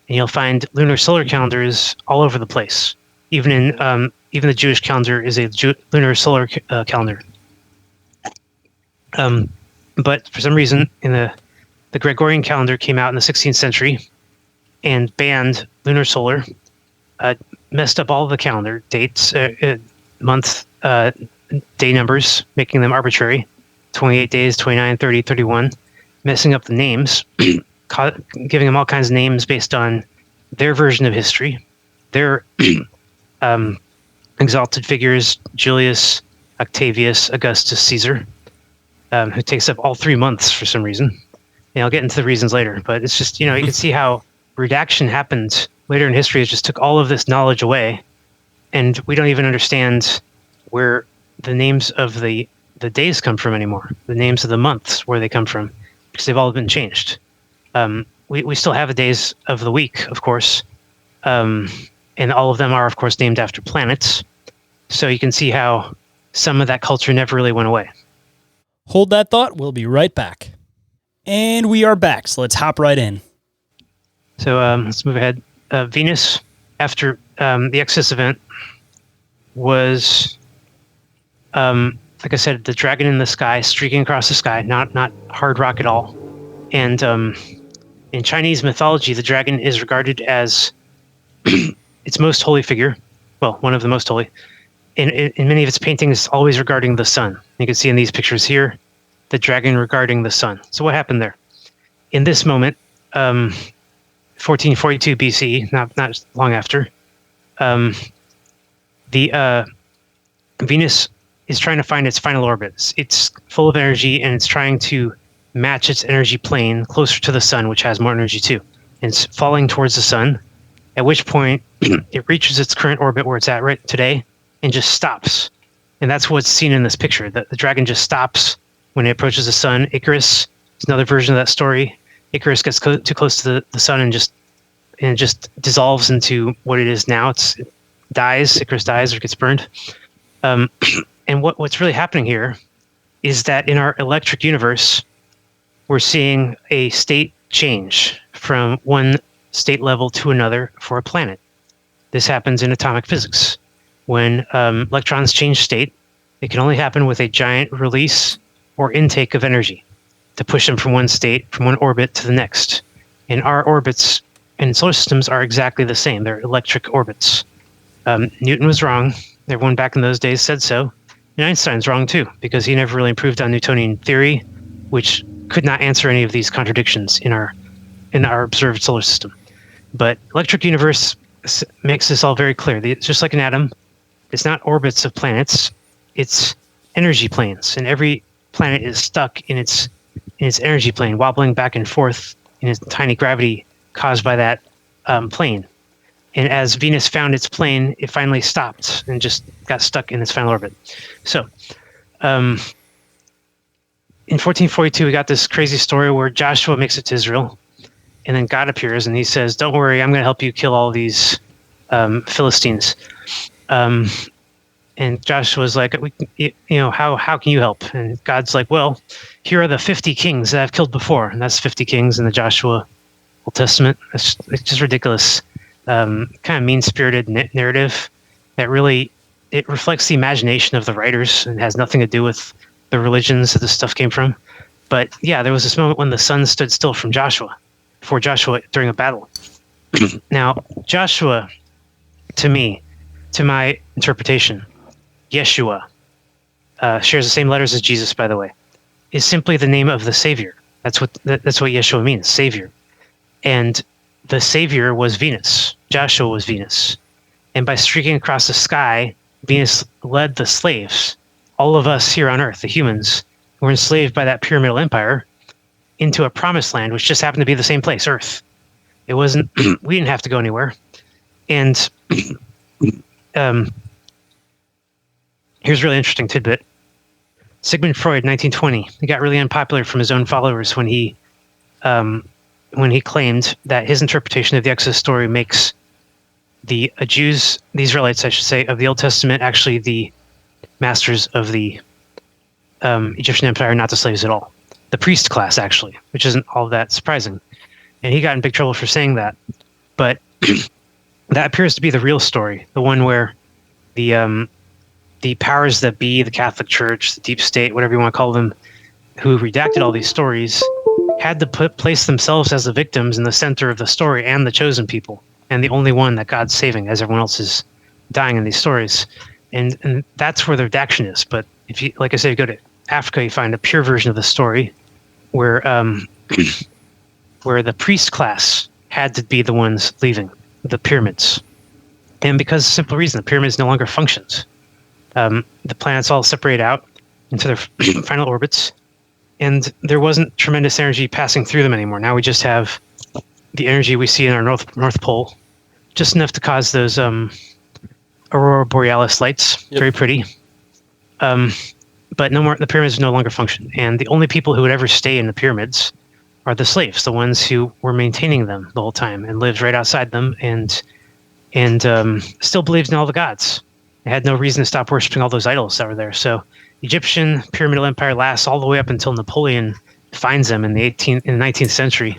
and you'll find lunar solar calendars all over the place. Even the Jewish calendar is a lunar solar calendar. But for some reason, the Gregorian calendar came out in the 16th century and banned lunar solar, messed up all the calendar dates, month, day numbers, making them arbitrary, 28 days, 29, 30, 31, messing up the names, giving them all kinds of names based on their version of history, their exalted figures, Julius, Octavius, Augustus, Caesar, who takes up all 3 months for some reason. And I'll get into the reasons later, but it's just, you can see how redaction happened later in history. It just took all of this knowledge away, and we don't even understand where the names of the days come from anymore, the names of the months, where they come from, because they've all been changed. We still have the days of the week, of course, and all of them are, of course, named after planets. So you can see how some of that culture never really went away. Hold that thought. We'll be right back. And we are back, so let's hop right in. So let's move ahead. Venus, after the Exodus event, was, like I said, the dragon in the sky, streaking across the sky, not hard rock at all. And in Chinese mythology, the dragon is regarded as its most holy figure. Well, one of the most holy. In many of its paintings, always regarding the sun. You can see in these pictures here, the dragon regarding the sun. So what happened there? In this moment, 1442 BC, not long after, the Venus is trying to find its final orbit. It's full of energy, and it's trying to match its energy plane closer to the sun, which has more energy too. And it's falling towards the sun, at which point it reaches its current orbit where it's at right today and just stops. And that's what's seen in this picture. The dragon just stops when it approaches the sun. Icarus is another version of that story. Icarus gets too close to the sun and just dissolves into what it is now. It dies. Icarus dies or gets burned. And what's really happening here is that in our electric universe, we're seeing a state change from one state level to another for a planet. This happens in atomic physics. When electrons change state, it can only happen with a giant release or intake of energy to push them from one state, from one orbit to the next. And our orbits and solar systems are exactly the same. They're electric orbits. Newton was wrong. Everyone back in those days said so. And Einstein's wrong too, because he never really improved on Newtonian theory, which could not answer any of these contradictions in our observed solar system. But electric universe makes this all very clear. It's just like an atom. It's not orbits of planets. It's energy planes, and every planet is stuck in its energy plane, wobbling back and forth in its tiny gravity caused by that plane. And as Venus found its plane, it finally stopped and just got stuck in its final orbit. So, in 1442, we got this crazy story where Joshua makes it to Israel, and then God appears and he says, "Don't worry, I'm going to help you kill all these Philistines." And Joshua's like, how can you help? And God's like, well, here are the 50 kings that I've killed before, and that's 50 kings in the Joshua Old Testament. It's just ridiculous. Kind of mean-spirited narrative that really, it reflects the imagination of the writers and has nothing to do with the religions that this stuff came from. But yeah, there was this moment when the sun stood still for Joshua during a battle. Now, Joshua, to my interpretation, Yeshua, shares the same letters as Jesus, by the way, is simply the name of the Savior. That's what Yeshua means, Savior. And the Savior was Venus. Joshua was Venus. And by streaking across the sky, Venus led the slaves, all of us here on Earth, the humans, who were enslaved by that pyramidal empire, into a promised land, which just happened to be the same place, Earth. It wasn't, we didn't have to go anywhere. And here's a really interesting tidbit. Sigmund Freud, 1920, he got really unpopular from his own followers when he claimed that his interpretation of the Exodus story makes the Jews, the Israelites, I should say, of the Old Testament, actually the masters of the Egyptian Empire, not the slaves at all. The priest class, actually, which isn't all that surprising. And he got in big trouble for saying that. But that appears to be the real story, the one where the powers that be, the Catholic Church, the deep state, whatever you want to call them, who redacted all these stories, had to place themselves as the victims in the center of the story and the chosen people, and the only one that God's saving, as everyone else is dying in these stories. And that's where the redaction is. But if you, like I said, you go to Africa, you find a pure version of the story where where the priest class had to be the ones leaving the pyramids. And because of the simple reason, the pyramids no longer functions. The planets all separate out into their final orbits, and there wasn't tremendous energy passing through them anymore. Now we just have the energy we see in our North Pole, just enough to cause those aurora borealis lights. Yep. Very pretty. But no more. The pyramids no longer function, and the only people who would ever stay in the pyramids are the slaves, the ones who were maintaining them the whole time and lived right outside them, and still believed in all the gods. They had no reason to stop worshiping all those idols that were there. So, Egyptian pyramidal empire lasts all the way up until Napoleon finds them in the 19th century,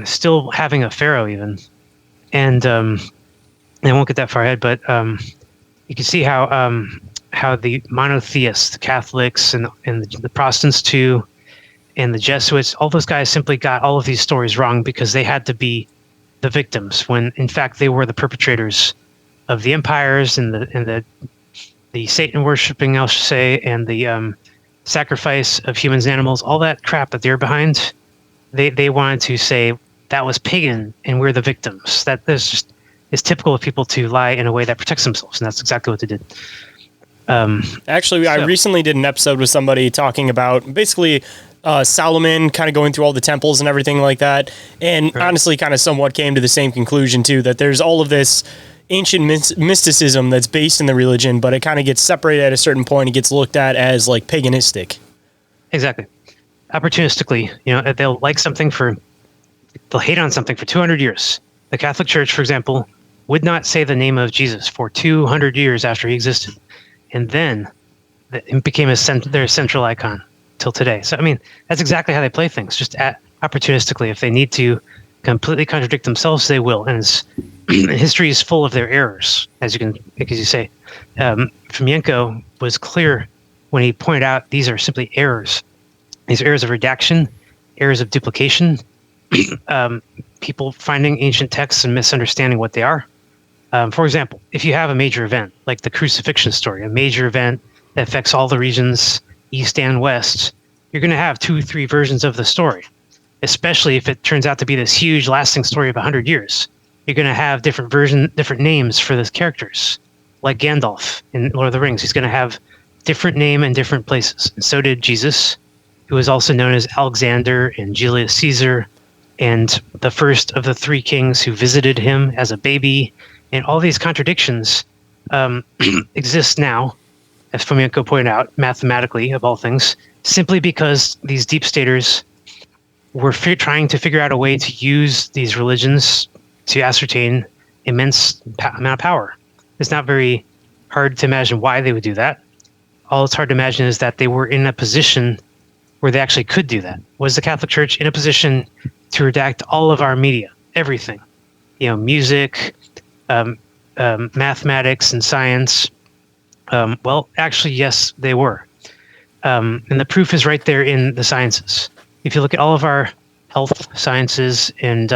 still having a pharaoh even, and I won't get that far ahead, but you can see how the monotheists, the Catholics, and the Protestants too, and the Jesuits, all those guys simply got all of these stories wrong because they had to be the victims when in fact they were the perpetrators of the empires and the Satan worshipping, I should say, and the sacrifice of humans and animals, all that crap that they're behind. They wanted to say that was pagan and we're the victims. That is typical of people to lie in a way that protects themselves, and that's exactly what they did. Actually, I recently did an episode with somebody talking about basically Solomon kind of going through all the temples and everything like that, and honestly kind of somewhat came to the same conclusion too, that there's all of this ancient mysticism that's based in the religion, but it kind of gets separated at a certain point. It gets looked at as like paganistic. Exactly. Opportunistically, they'll like something they'll hate on something for 200 years. The Catholic Church, for example, would not say the name of Jesus for 200 years after he existed. and then it became their central icon till today. So I mean, that's exactly how they play things, just opportunistically. If they need to completely contradict themselves, they will. And history is full of their errors, as you say. Fomenko was clear when he pointed out these are simply errors. These errors of redaction, errors of duplication, people finding ancient texts and misunderstanding what they are. For example, if you have a major event, like the crucifixion story, a major event that affects all the regions, east and west, you're going to have 2-3 versions of the story, especially if it turns out to be this huge lasting story of 100 years. You're going to have different names for those characters, like Gandalf in Lord of the Rings. He's going to have different name in different places. And so did Jesus, who was also known as Alexander and Julius Caesar, and the first of the 3 kings who visited him as a baby. And all these contradictions exist now, as Fomenko pointed out, mathematically, of all things, simply because these deep staters were trying to figure out a way to use these religions to ascertain immense amount of power. It's not very hard to imagine why they would do that. All it's hard to imagine is that they were in a position where they actually could do that. Was the Catholic Church in a position to redact all of our media, everything, music, mathematics and science? Well, actually, yes, they were. And the proof is right there in the sciences. If you look at all of our health sciences and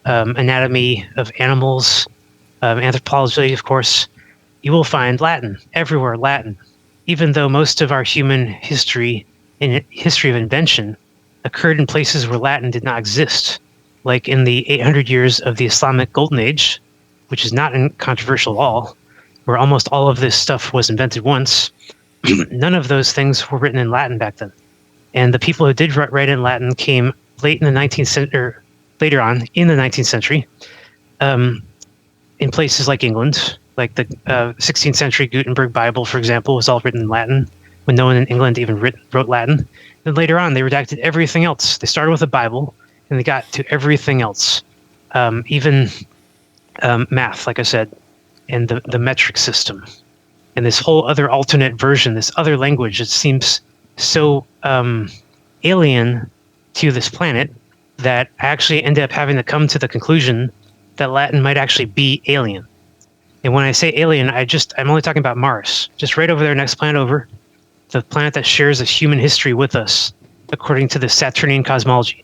anatomy of animals, anthropology, of course, you will find Latin everywhere, Latin. Even though most of our human history and history of invention occurred in places where Latin did not exist, like in the 800 years of the Islamic Golden Age, which is not controversial at all, where almost all of this stuff was invented once. None of those things were written in Latin back then. And the people who did write in Latin came late in the 19th century, or later on in the 19th century, in places like England, like the 16th century Gutenberg Bible, for example, was all written in Latin, when no one in England even wrote Latin. Then later on, they redacted everything else. They started with the Bible, and they got to everything else, even math, like I said, and the metric system, and this whole other alternate version, this other language that seems so alien to this planet that I actually ended up having to come to the conclusion that Latin might actually be alien. And when I say alien, I'm only talking about Mars, just right over there, next planet over, the planet that shares a human history with us, according to the Saturnian cosmology,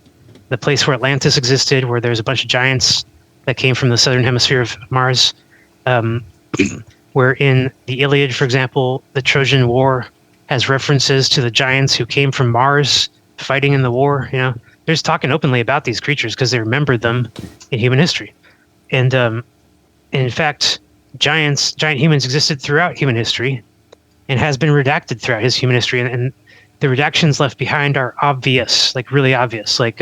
the place where Atlantis existed, where there's a bunch of giants that came from the southern hemisphere of Mars, where in the Iliad, for example, the Trojan War has references to the giants who came from Mars fighting in the war. They're just talking openly about these creatures because they remembered them in human history. And in fact, giant humans existed throughout human history and has been redacted throughout his human history. And the redactions left behind are obvious, like really obvious, like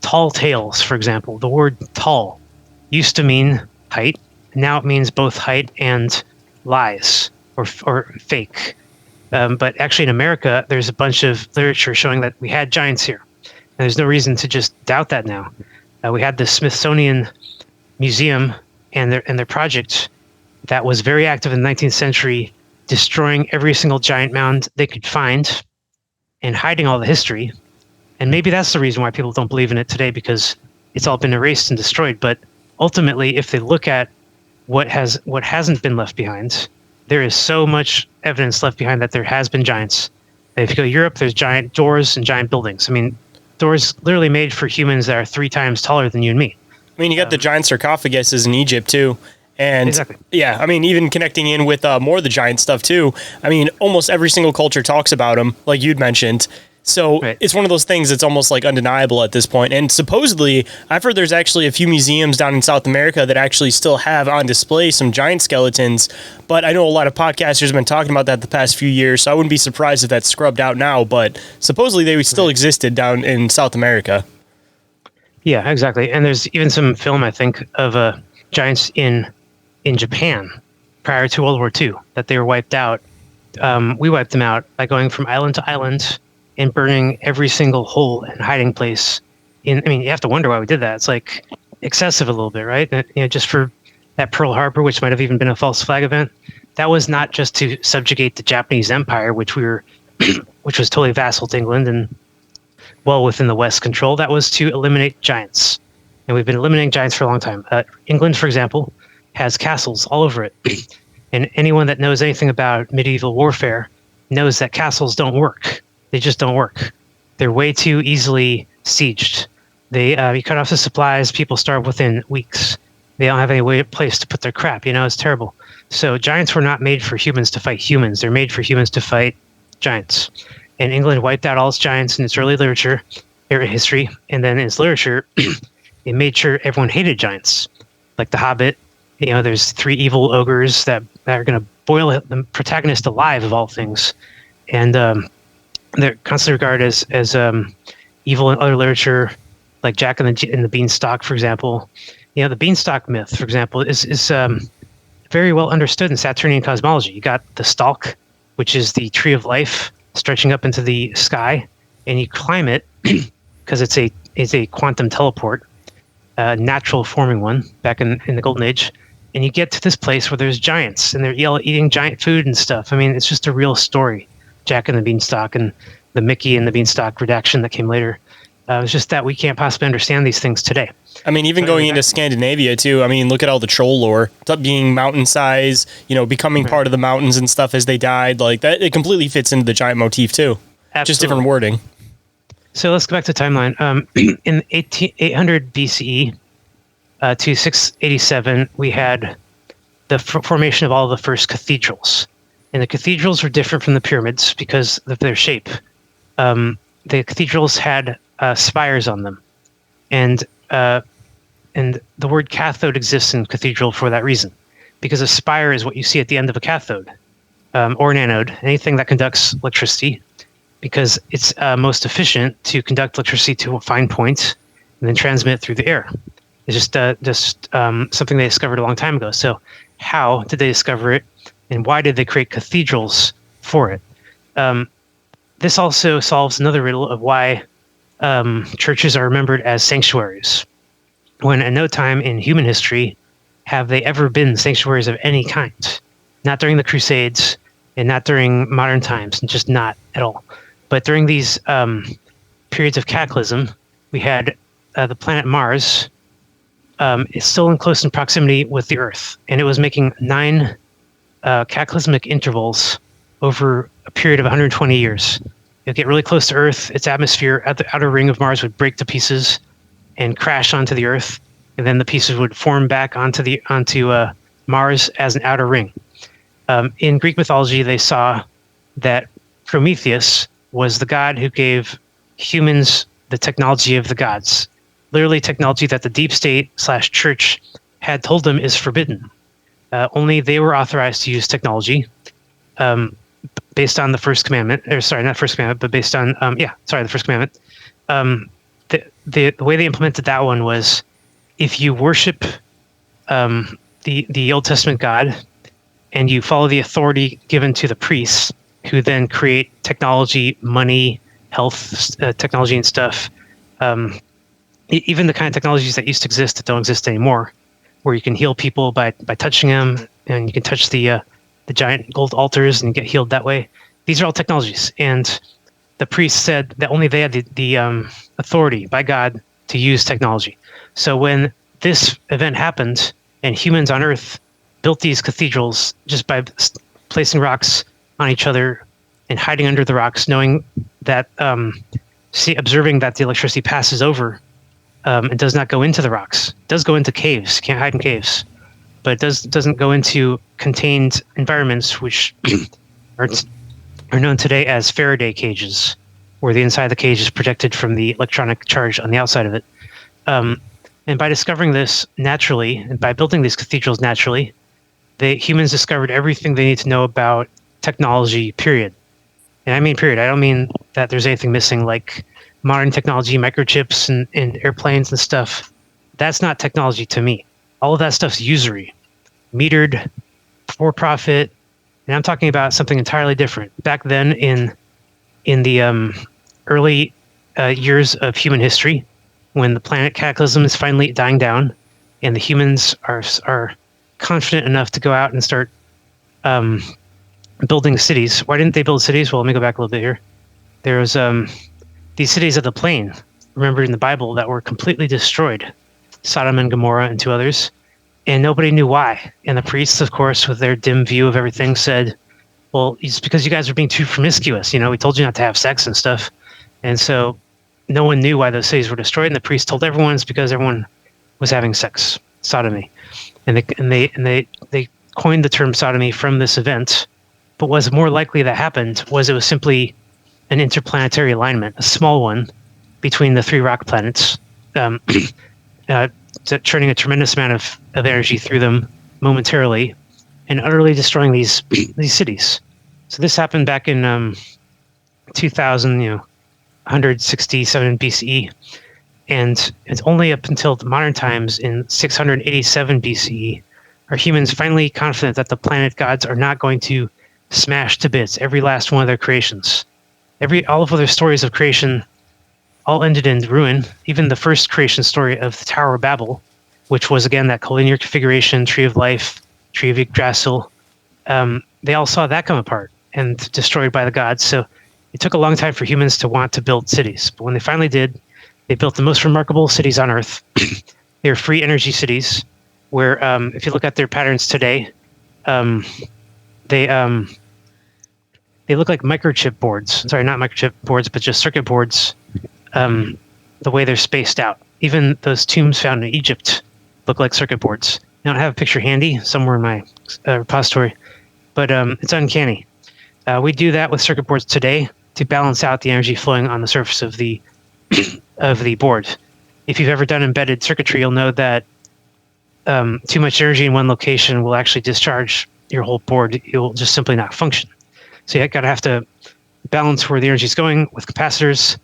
tall tales, for example. The word tall used to mean height. Now it means both height and lies or fake. But actually in America, there's a bunch of literature showing that we had giants here. And there's no reason to just doubt that now. We had the Smithsonian Museum and their project that was very active in the 19th century, destroying every single giant mound they could find and hiding all the history. And maybe that's the reason why people don't believe in it today, because it's all been erased and destroyed. But ultimately, if they look at what hasn't been left behind, there is so much evidence left behind that there has been giants. If you go to Europe, there's giant doors and giant buildings. I mean, doors literally made for humans that are 3 times taller than you and me. I mean, you got the giant sarcophaguses in Egypt too. And exactly. Yeah, I mean, even connecting in with more of the giant stuff too. I mean, almost every single culture talks about them, like you'd mentioned. So right. It's one of those things that's almost like undeniable at this point. And supposedly, I've heard there's actually a few museums down in South America that actually still have on display some giant skeletons. But I know a lot of podcasters have been talking about that the past few years, so I wouldn't be surprised if that's scrubbed out now. But supposedly they still existed down in South America. Yeah, exactly. And there's even some film, I think, of giants in Japan prior to World War II, that they were wiped out. We wiped them out by going from island to island and burning every single hole and hiding place. You have to wonder why we did that. It's like excessive a little bit, right? Just for that Pearl Harbor, which might have even been a false flag event. that was not just to subjugate the Japanese Empire, which which was totally vassal to England and well within the West's control. That was to eliminate giants, and we've been eliminating giants for a long time. England, for example, has castles all over it, and anyone that knows anything about medieval warfare knows that castles don't work. They just don't work. They're way too easily sieged. You cut off the supplies, people starve within weeks. They don't have any place to put their crap. It's terrible. So giants were not made for humans to fight humans. They're made for humans to fight giants. And England wiped out all its giants in its early history, and then in its literature, it made sure everyone hated giants, like The Hobbit. There's 3 evil ogres that are going to boil the protagonist alive of all things, and they're constantly regarded as evil in other literature, like Jack and the Beanstalk, for example. The Beanstalk myth, for example, is very well understood in Saturnian cosmology. You got the stalk, which is the tree of life, stretching up into the sky, and you climb it because it's a quantum teleport, natural forming one back in the Golden Age, and you get to this place where there's giants and they're eating giant food and stuff. I mean, it's just a real story. Jack and the Beanstalk and the Mickey and the Beanstalk redaction that came later. It's just that we can't possibly understand these things today. I mean, even going into Scandinavia too. I mean, look at all the troll lore, being mountain size, becoming part of the mountains and stuff as they died. Like that, it completely fits into the giant motif too. Absolutely. Just different wording. So let's go back to the timeline. In 800 BCE to 687, we had the formation of all the first cathedrals. And the cathedrals were different from the pyramids because of their shape. The cathedrals had spires on them. And the word cathode exists in cathedral for that reason, because a spire is what you see at the end of a cathode or an anode, anything that conducts electricity, because it's most efficient to conduct electricity to a fine point and then transmit it through the air. It's just something they discovered a long time ago. So how did they discover it, and why did they create cathedrals for it? This also solves another riddle of why churches are remembered as sanctuaries, when at no time in human history have they ever been sanctuaries of any kind. Not during the Crusades and not during modern times, and just not at all. But during these periods of cataclysm, we had the planet Mars. It's still in close proximity with the Earth, and it was making 9 cataclysmic intervals over a period of 120 years. It'd get really close to Earth. Its atmosphere at the outer ring of Mars would break to pieces and crash onto the Earth, and then the pieces would form back onto Mars as an outer ring. In Greek mythology, they saw that Prometheus was the god who gave humans the technology of the gods, literally technology that the deep state / church had told them is forbidden. Only they were authorized to use technology based on the first commandment, or sorry, not first commandment, but based on, the first commandment. The way they implemented that one was, if you worship the Old Testament God and you follow the authority given to the priests, who then create technology, money, health technology and stuff, even the kind of technologies that used to exist that don't exist anymore, where you can heal people by touching them, and you can touch the giant gold altars and get healed that way. These are all technologies, and the priests said that only they had the authority by God to use technology. So when this event happened and humans on Earth built these cathedrals just by placing rocks on each other and hiding under the rocks, knowing that, observing that the electricity passes over, it does not go into the rocks. It does go into caves. You can't hide in caves. But it doesn't go into contained environments, which are known today as Faraday cages, where the inside of the cage is protected from the electronic charge on the outside of it. And by discovering this naturally, and by building these cathedrals naturally, humans discovered everything they need to know about technology, period. And I mean period. I don't mean that there's anything missing, like modern technology, microchips and airplanes and stuff. That's not technology to me. All of that stuff's usury, metered, for profit. And I'm talking about something entirely different. Back then in the early years of human history, when the planet cataclysm is finally dying down and the humans are confident enough to go out and start building cities. Why didn't they build cities? Well, let me go back a little bit here. There was these cities of the plain, remembered in the Bible, that were completely destroyed. Sodom and Gomorrah and two others. And nobody knew why. And the priests, of course, with their dim view of everything, said, well, it's because you guys are being too promiscuous. We told you not to have sex and stuff. And so no one knew why those cities were destroyed. And the priest told everyone it's because everyone was having sex, sodomy. And they coined the term sodomy from this event. But what's more likely that happened was it was simply an interplanetary alignment, a small one, between the three rock planets, turning a tremendous amount of energy through them momentarily and utterly destroying these cities. So this happened back in 2000, 167 BCE. And it's only up until the modern times in 687 BCE are humans finally confident that the planet gods are not going to smash to bits every last one of their creations. All of their stories of creation all ended in ruin. Even the first creation story of the Tower of Babel, which was again that collinear configuration, tree of life, tree of Yggdrasil, they all saw that come apart and destroyed by the gods. So it took a long time for humans to want to build cities. But when they finally did, they built the most remarkable cities on Earth. They were free energy cities where, if you look at their patterns today, they look like microchip boards. Sorry, not microchip boards, but just circuit boards, the way they're spaced out. Even those tombs found in Egypt look like circuit boards. I don't have a picture handy somewhere in my repository, but it's uncanny. We do that with circuit boards today to balance out the energy flowing on the surface of the board. If you've ever done embedded circuitry, you'll know that too much energy in one location will actually discharge your whole board. It will just simply not function. So you have to balance where the energy is going with capacitors,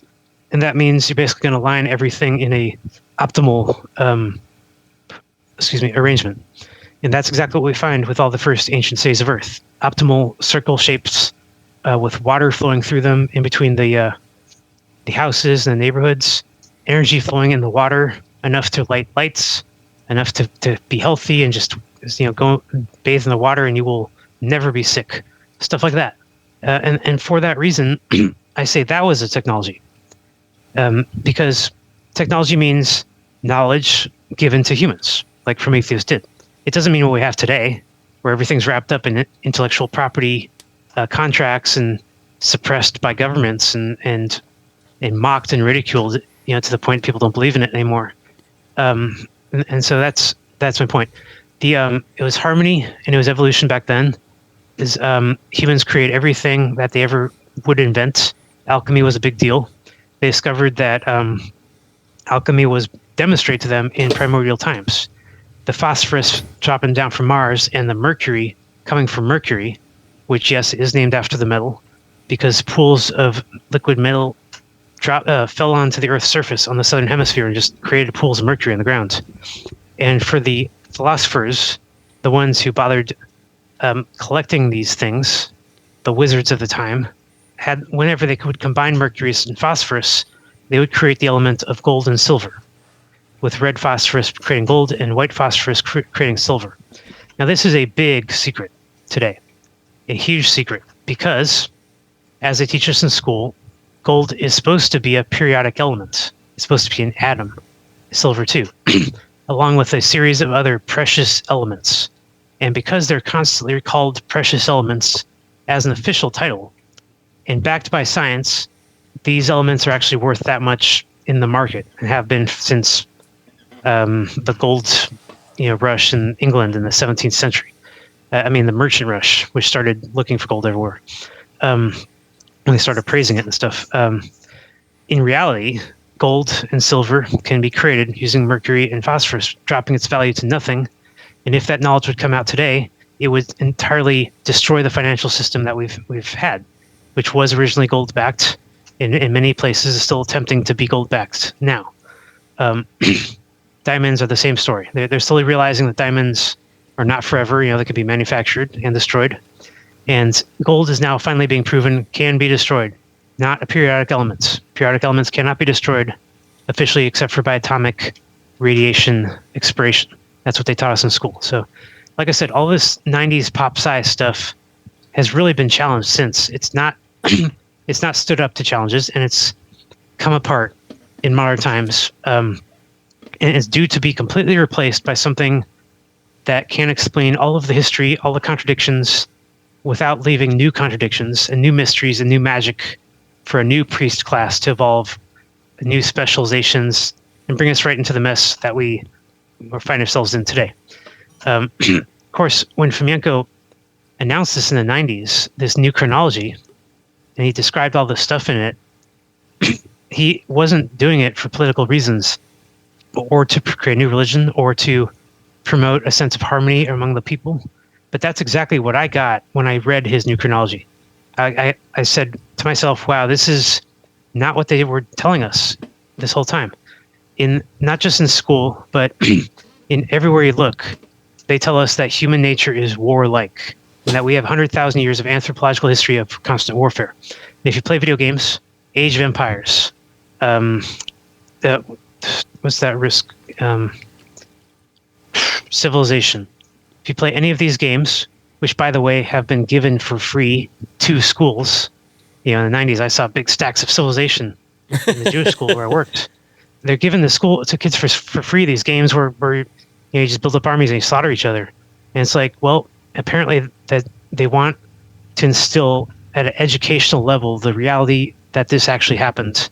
and that means you're basically going to line everything in a optimal arrangement. And that's exactly what we find with all the first ancient cities of Earth. Optimal circle shapes with water flowing through them in between the houses and the neighborhoods, energy flowing in the water, enough to light lights, enough to be healthy and just go bathe in the water and you will never be sick. Stuff like that. And for that reason, I say that was a technology. Because technology means knowledge given to humans, like Prometheus did. It doesn't mean what we have today, where everything's wrapped up in intellectual property contracts and suppressed by governments and mocked and ridiculed, to the point people don't believe in it anymore. And so that's my point. It was harmony and it was evolution back then. Humans create everything that they ever would invent. Alchemy was a big deal. They discovered that alchemy was demonstrated to them in primordial times. The phosphorus dropping down from Mars and the mercury coming from Mercury, which, yes, is named after the metal, because pools of liquid metal fell onto the Earth's surface on the southern hemisphere and just created pools of mercury in the ground. And for the philosophers, the ones who bothered collecting these things, the wizards of the time, whenever they could combine mercury and phosphorus, they would create the element of gold and silver, with red phosphorus creating gold and white phosphorus creating silver. Now, this is a big secret today, a huge secret, because, as they teach us in school, gold is supposed to be a periodic element. It's supposed to be an atom, silver too, along with a series of other precious elements. And because they're constantly called precious elements as an official title, and backed by science, these elements are actually worth that much in the market and have been since the gold rush in England in the 17th century. The merchant rush, which started looking for gold everywhere. And they started praising it and stuff. In reality, gold and silver can be created using mercury and phosphorus, dropping its value to nothing. And if that knowledge would come out today, it would entirely destroy the financial system that we've had, which was originally gold-backed. In many places is still attempting to be gold-backed now. Diamonds are the same story. They're slowly realizing that diamonds are not forever. They can be manufactured and destroyed. And gold is now finally being proven can be destroyed, not a periodic element. Periodic elements cannot be destroyed officially except for by atomic radiation expiration. That's what they taught us in school. So like I said, all this 90s pop sci stuff has really been challenged since. It's not it's not stood up to challenges, and it's come apart in modern times. And it's due to be completely replaced by something that can explain all of the history, all the contradictions, without leaving new contradictions and new mysteries and new magic for a new priest class to evolve, new specializations, and bring us right into the mess that we find ourselves in today. Of course, when Fomenko announced this in the 90s, this new chronology, and he described all the stuff in it, he wasn't doing it for political reasons or to create a new religion or to promote a sense of harmony among the people. But that's exactly what I got when I read his new chronology. I said to myself, wow, this is not what they were telling us this whole time. Not just in school, but in everywhere you look, they tell us that human nature is warlike, and that we have 100,000 years of anthropological history of constant warfare. And if you play video games, Age of Empires, what's that risk? Civilization. If you play any of these games, which by the way have been given for free to schools, in the 90s I saw big stacks of Civilization in the Jewish school where I worked. They're giving to kids for free these games where you just build up armies and you slaughter each other. And it's like, well, apparently that they want to instill at an educational level the reality that this actually happened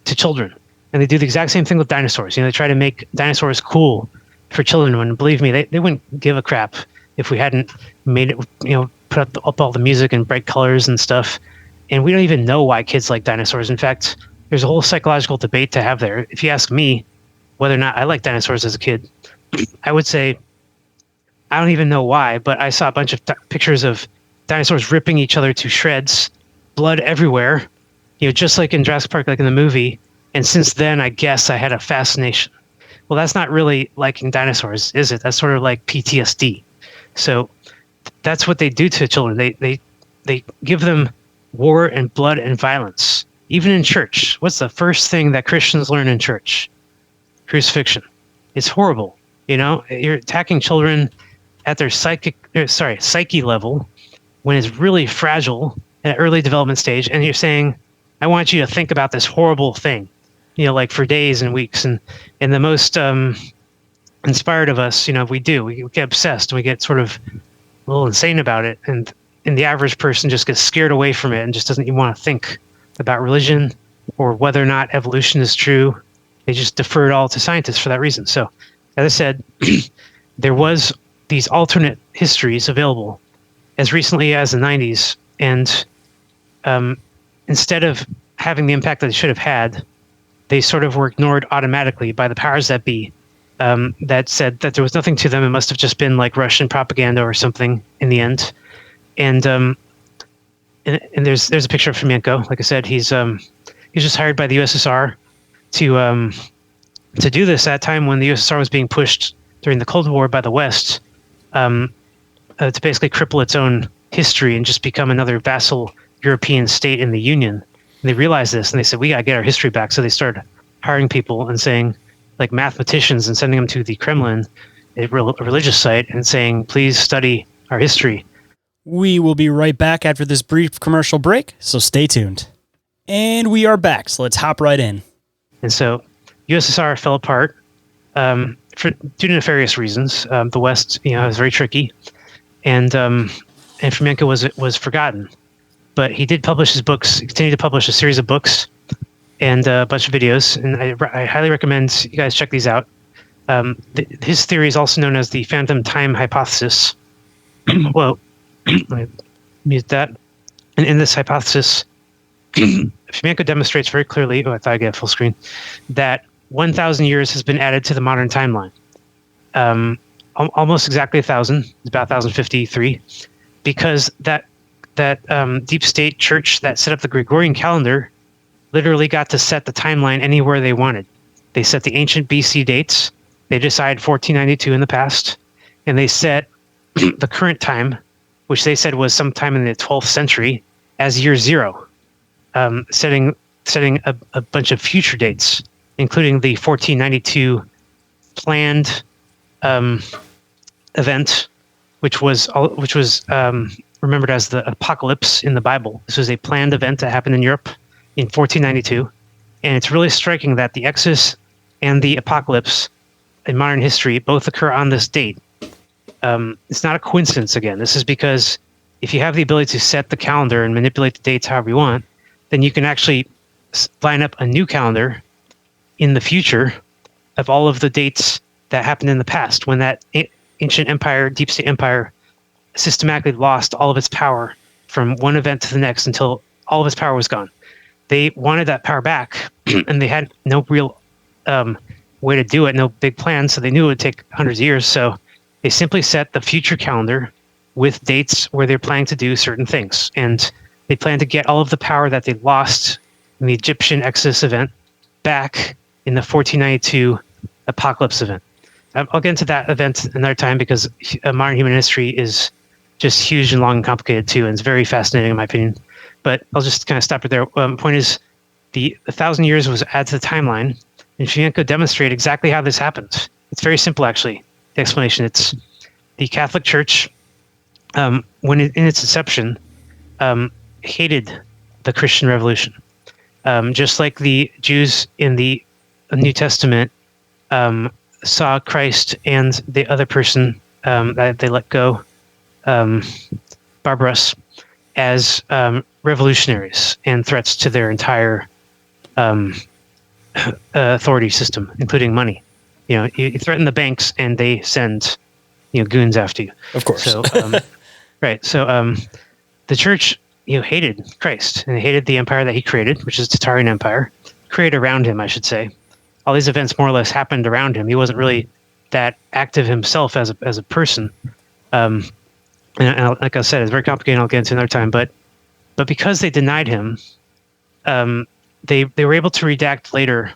to children. And they do the exact same thing with dinosaurs. They try to make dinosaurs cool for children when, believe me, they wouldn't give a crap if we hadn't made it, put up all the music and bright colors and stuff. And we don't even know why kids like dinosaurs. In fact, there's a whole psychological debate to have there. If you ask me whether or not I liked dinosaurs as a kid, I would say I don't even know why, but I saw a bunch of pictures of dinosaurs ripping each other to shreds, blood everywhere, just like in Jurassic Park, like in the movie. And since then, I guess I had a fascination. Well, that's not really liking dinosaurs, is it? That's sort of like PTSD. So that's what they do to children. They give them war and blood and violence. Even in church, what's the first thing that Christians learn in church? Crucifixion. It's horrible. You're attacking children at their psyche level when it's really fragile at early development stage, and you're saying, I want you to think about this horrible thing, like for days and weeks. And the most inspired of us, we get obsessed and we get sort of a little insane about it. And the average person just gets scared away from it and just doesn't even want to think about religion or whether or not evolution is true. They just defer it all to scientists for that reason. So, as I said, there was these alternate histories available as recently as the 90s. And instead of having the impact that they should have had, they sort of were ignored automatically by the powers that be, that said that there was nothing to them. It must have just been like Russian propaganda or something in the end. And there's a picture of Fomenko. Like I said, he's just hired by the USSR to do this at a time when the USSR was being pushed during the Cold War by the West to basically cripple its own history and just become another vassal European state in the Union. And they realized this and they said, we got to get our history back. So they started hiring people and saying, like mathematicians, and sending them to the Kremlin, a religious site, and saying, please study our history. We will be right back after this brief commercial break, so stay tuned. And we are back, so let's hop right in. And so USSR fell apart due to nefarious reasons. The West, was very tricky, and Fomenko was forgotten. But he did publish his books. He continued to publish a series of books and a bunch of videos, and I highly recommend you guys check these out. His theory is also known as the phantom time hypothesis. Well, let me mute that. And in this hypothesis, Fomenko demonstrates very clearly, I thought I'd get full screen, that 1,000 years has been added to the modern timeline. Almost exactly 1,000. It's about 1,053. Because that deep state church that set up the Gregorian calendar literally got to set the timeline anywhere they wanted. They set the ancient BC dates. They decided 1492 in the past. And they set the current time, which they said was sometime in the 12th century, as year zero, setting a bunch of future dates, including the 1492 planned event which was remembered as the apocalypse in the Bible. This was a planned event that happened in Europe in 1492, and it's really striking that the Exodus and the apocalypse in modern history both occur on this date. It's not a coincidence. Again, this is because if you have the ability to set the calendar and manipulate the dates however you want, then you can actually line up a new calendar in the future of all of the dates that happened in the past when that ancient empire, deep state empire, systematically lost all of its power from one event to the next until all of its power was gone. They wanted that power back, and they had no real way to do it, no big plan, so they knew it would take hundreds of years. So they simply set the future calendar with dates where they're planning to do certain things. And they plan to get all of the power that they lost in the Egyptian Exodus event back in the 1492 apocalypse event. I'll get into that event another time because modern human history is just huge and long and complicated too, and it's very fascinating in my opinion. But I'll just kind of stop it there. Point is, the 1,000 years was added to the timeline, and Shayn demonstrated exactly how this happened. It's very simple, actually. The explanation: it's the Catholic Church, when in its inception, hated the Christian Revolution, just like the Jews in the New Testament saw Christ and the other person that they let go, Barbaros, as revolutionaries and threats to their entire authority system, including money. You threaten the banks, and they send goons after you. Of course. So, right. So the church hated Christ, and they hated the empire that he created, which is the Tatarian Empire, created around him, I should say. All these events more or less happened around him. He wasn't really that active himself as a person. And like I said, it's very complicated. I'll get into another time. But because they denied him, they were able to redact later,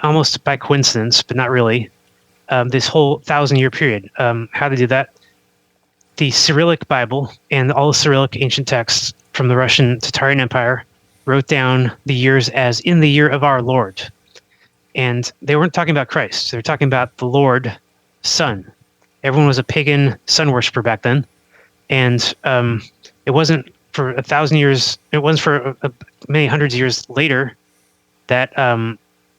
almost by coincidence, but not really, this whole 1,000-year period. How to do that? The Cyrillic Bible and all the Cyrillic ancient texts from the Russian Tatarian Empire wrote down the years as in the year of our Lord. And they weren't talking about Christ. They were talking about the Lord, sun. Everyone was a pagan sun worshiper back then. And it wasn't for 1,000 years, it wasn't for many hundreds of years later that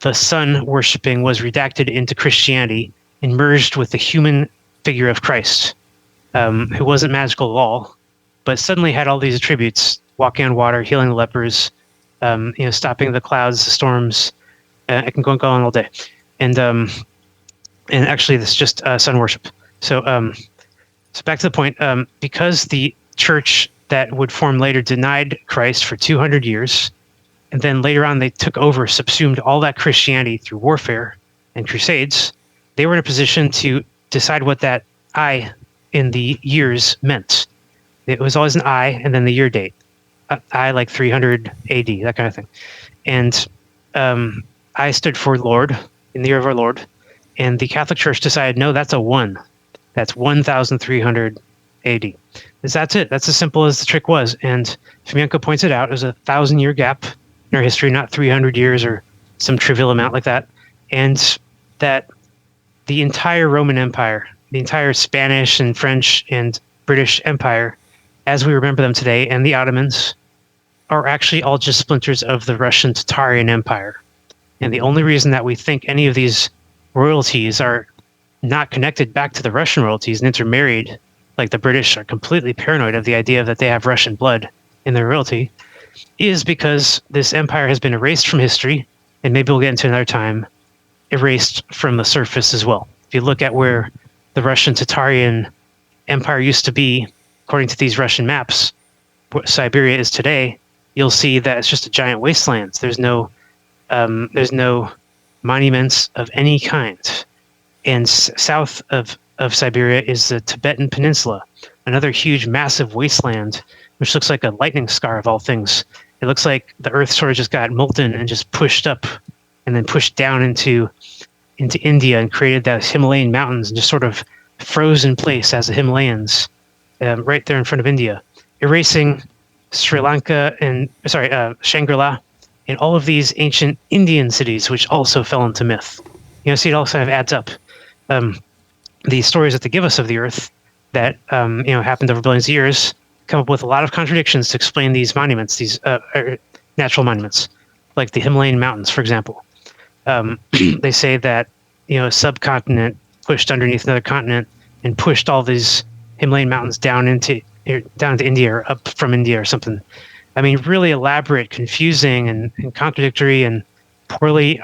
the sun worshipping was redacted into Christianity and merged with the human figure of Christ, who wasn't magical at all, but suddenly had all these attributes: walking on water, healing the lepers, stopping the clouds, the storms. I can go on all day, and actually, this is just sun worship. So back to the point. Because the church that would form later denied Christ for 200 years, and then later on they took over, subsumed all that Christianity through warfare and crusades. They were in a position to decide what that I in the years meant. It was always an I and then the year date. I like 300 AD, that kind of thing. And I stood for Lord, in the year of our Lord. And the Catholic Church decided, no, that's a 1. That's 1,300 AD. That's it. That's as simple as the trick was. And Fomenko points it out. There's a 1,000-year gap in our history, not 300 years or some trivial amount like that. And that the entire Roman Empire, the entire Spanish and French and British Empire, as we remember them today, and the Ottomans, are actually all just splinters of the Russian Tatarian Empire. And the only reason that we think any of these royalties are not connected back to the Russian royalties and intermarried, like the British are completely paranoid of the idea that they have Russian blood in their royalty, is because this empire has been erased from history, and maybe we'll get into another time, erased from the surface as well. If you look at where the Russian Tatarian Empire used to be, according to these Russian maps, what Siberia is today, you'll see that it's just a giant wasteland. There's no monuments of any kind. And south of Siberia is the Tibetan Peninsula, another huge, massive wasteland, which looks like a lightning scar of all things. It looks like the earth sort of just got molten and just pushed up and then pushed down into India and created those Himalayan mountains and just sort of froze in place as the Himalayas right there in front of India, erasing Sri Lanka and, Shangri-La and all of these ancient Indian cities, which also fell into myth. See, it all kind of adds up. The stories that they give us of the earth that happened over billions of years come up with a lot of contradictions to explain these monuments, these natural monuments, like the Himalayan mountains, for example. They say that a subcontinent pushed underneath another continent and pushed all these Himalayan mountains down into India or up from India or something. I mean, really elaborate, confusing, and contradictory, and poorly,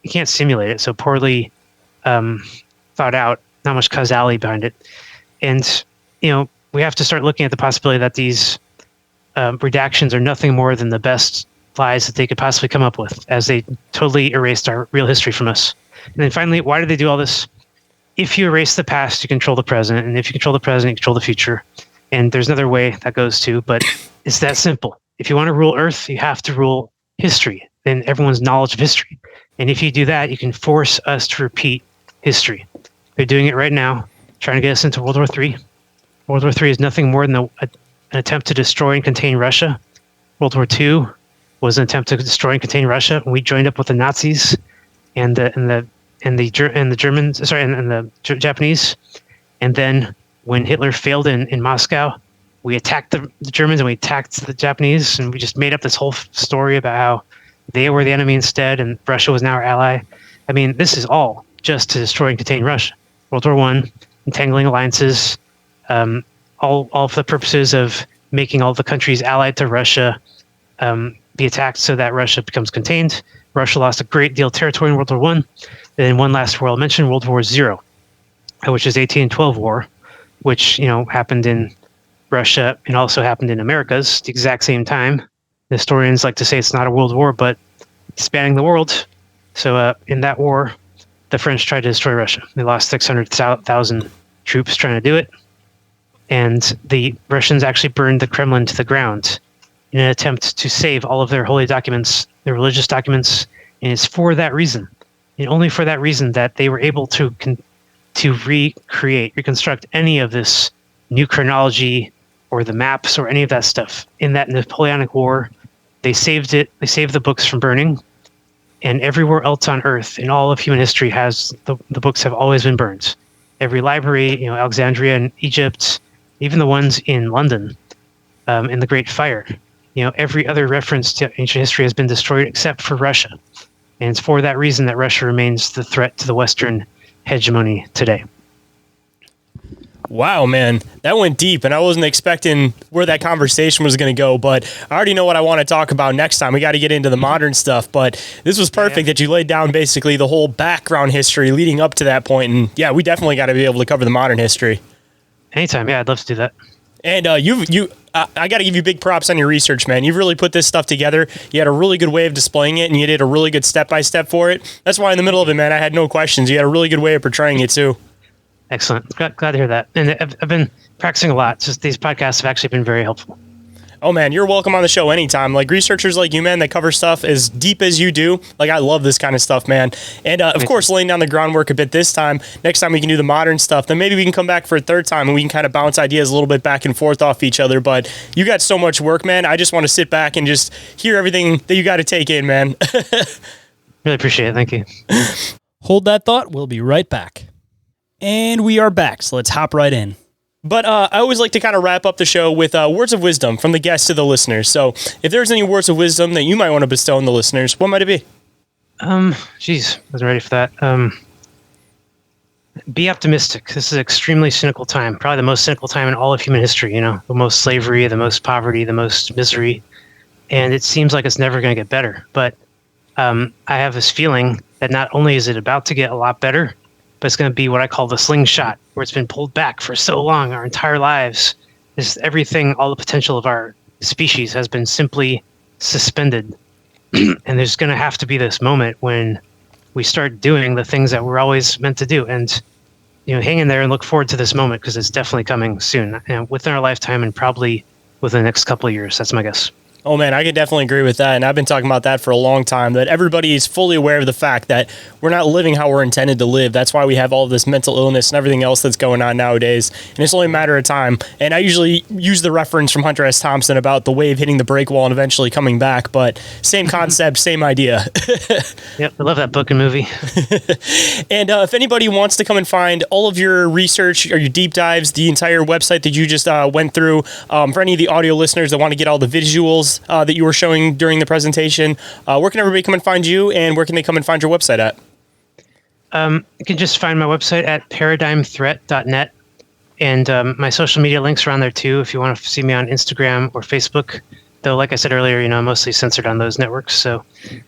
you can't simulate it, so poorly thought out, not much causality behind it. And, we have to start looking at the possibility that these redactions are nothing more than the best lies that they could possibly come up with, as they totally erased our real history from us. And then finally, why did they do all this? If you erase the past, you control the present. And if you control the present, you control the future. And there's another way that goes too, but it's that simple. If you want to rule Earth, you have to rule history and everyone's knowledge of history. And if you do that, you can force us to repeat history. They're doing it right now, trying to get us into World War III. World War III is nothing more than an attempt to destroy and contain Russia. World War II was an attempt to destroy and contain Russia. And we joined up with the Nazis and the Germans, and the Japanese. And then when Hitler failed in Moscow, we attacked the Germans and we attacked the Japanese, and we just made up this whole story about how they were the enemy instead, and Russia was now our ally. I mean, this is all just to destroy and contain Russia. World War I, entangling alliances, all for the purposes of making all the countries allied to Russia be attacked so that Russia becomes contained. Russia lost a great deal of territory in World War I. Then one last war I'll mention, World War Zero, which is 1812 war, which happened in Russia and also happened in Americas at the exact same time. The historians like to say it's not a world war, but it's spanning the world. So in that war, the French tried to destroy Russia. They lost 600,000 troops trying to do it. And the Russians actually burned the Kremlin to the ground in an attempt to save all of their holy documents, their religious documents. And it's for that reason, and only for that reason, that they were able to reconstruct any of this new chronology or the maps or any of that stuff. In that Napoleonic War, they saved it. They saved the books from burning. And everywhere else on Earth, in all of human history, the books have always been burned. Every library, Alexandria in Egypt, even the ones in London, in the Great Fire. Every other reference to ancient history has been destroyed except for Russia. And it's for that reason that Russia remains the threat to the Western hegemony today. Wow, man, that went deep, and I wasn't expecting where that conversation was going to go, but I already know what I want to talk about next time. We got to get into the modern stuff, but this was perfect that you laid down basically the whole background history leading up to that point, and yeah, we definitely got to be able to cover the modern history. Anytime, yeah, I'd love to do that. And I got to give you big props on your research, man. You've really put this stuff together. You had a really good way of displaying it, and you did a really good step-by-step for it. That's why in the middle of it, man, I had no questions. You had a really good way of portraying it, too. Excellent. Glad to hear that. And I've been practicing a lot. Just these podcasts have actually been very helpful. Oh, man, you're welcome on the show anytime. Like, researchers like you, man, that cover stuff as deep as you do. Like, I love this kind of stuff, man. And, of course, laying down the groundwork a bit this time. Next time we can do the modern stuff. Then maybe we can come back for a third time and we can kind of bounce ideas a little bit back and forth off each other. But you got so much work, man. I just want to sit back and just hear everything that you got to take in, man. Really appreciate it. Thank you. Hold that thought. We'll be right back. And we are back, so let's hop right in. But I always like to kind of wrap up the show with words of wisdom from the guests to the listeners. So if there's any words of wisdom that you might want to bestow on the listeners, what might it be? Geez, wasn't ready for that. Be optimistic. This is an extremely cynical time, probably the most cynical time in all of human history, the most slavery, the most poverty, the most misery. And it seems like it's never going to get better. But I have this feeling that not only is it about to get a lot better, but it's going to be what I call the slingshot, where it's been pulled back for so long, our entire lives. Everything, all the potential of our species has been simply suspended. And there's going to have to be this moment when we start doing the things that we're always meant to do. And, hang in there and look forward to this moment, because it's definitely coming soon, and within our lifetime and probably within the next couple of years. That's my guess. Oh man, I could definitely agree with that. And I've been talking about that for a long time, that everybody is fully aware of the fact that we're not living how we're intended to live. That's why we have all of this mental illness and everything else that's going on nowadays. And it's only a matter of time. And I usually use the reference from Hunter S. Thompson about the wave hitting the break wall and eventually coming back. But same concept, same idea. Yep, I love that book and movie. And if anybody wants to come and find all of your research or your deep dives, the entire website that you just went through, for any of the audio listeners that want to get all the visuals that you were showing during the presentation, where can everybody come and find you, and where can they come and find your website at? You can just find my website at paradigmthreat.net, and my social media links are on there too if you want to see me on Instagram or Facebook. Though, like I said earlier, I'm mostly censored on those networks. So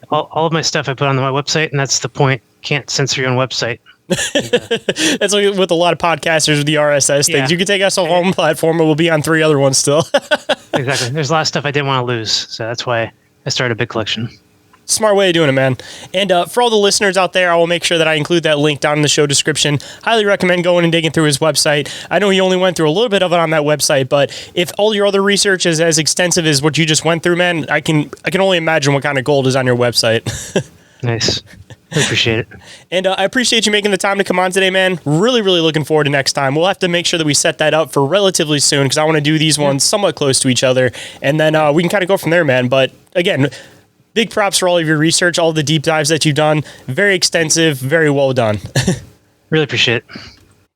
all of my stuff I put on my website, and that's the point. Can't censor your own website. That's like with a lot of podcasters with the RSS things. Yeah. You can take us off one platform, but we'll be on 3 other ones still. Exactly. There's a lot of stuff I didn't want to lose, so that's why I started a big collection. Smart way of doing it, man. And for all the listeners out there, I will make sure that I include that link down in the show description. Highly recommend going and digging through his website. I know he only went through a little bit of it on that website, but if all your other research is as extensive as what you just went through, man, I can only imagine what kind of gold is on your website. Nice. I appreciate it. And I appreciate you making the time to come on today, man. Really, really looking forward to next time. We'll have to make sure that we set that up for relatively soon, because I want to do these ones somewhat close to each other, and then we can kind of go from there, man. But again, big props for all of your research, all the deep dives that you've done. Very extensive, very well done. Really appreciate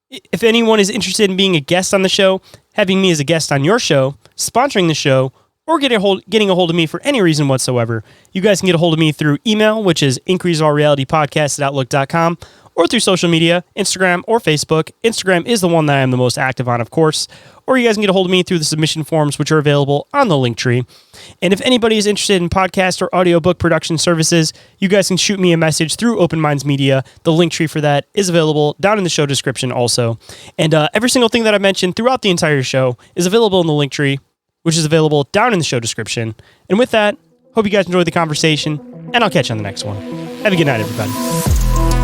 it. If anyone is interested in being a guest on the show, having me as a guest on your show, sponsoring the show, or getting a hold of me for any reason whatsoever, you guys can get a hold of me through email, which is increaseofallrealitypodcast@outlook.com, or through social media, Instagram or Facebook. Instagram is the one that I am the most active on, of course. Or you guys can get a hold of me through the submission forms, which are available on the Linktree. And if anybody is interested in podcast or audiobook production services, you guys can shoot me a message through Open Minds Media. The Linktree for that is available down in the show description also. And every single thing that I mentioned throughout the entire show is available in the Linktree, which is available down in the show description. And with that, hope you guys enjoyed the conversation, and I'll catch you on the next one. Have a good night, everybody.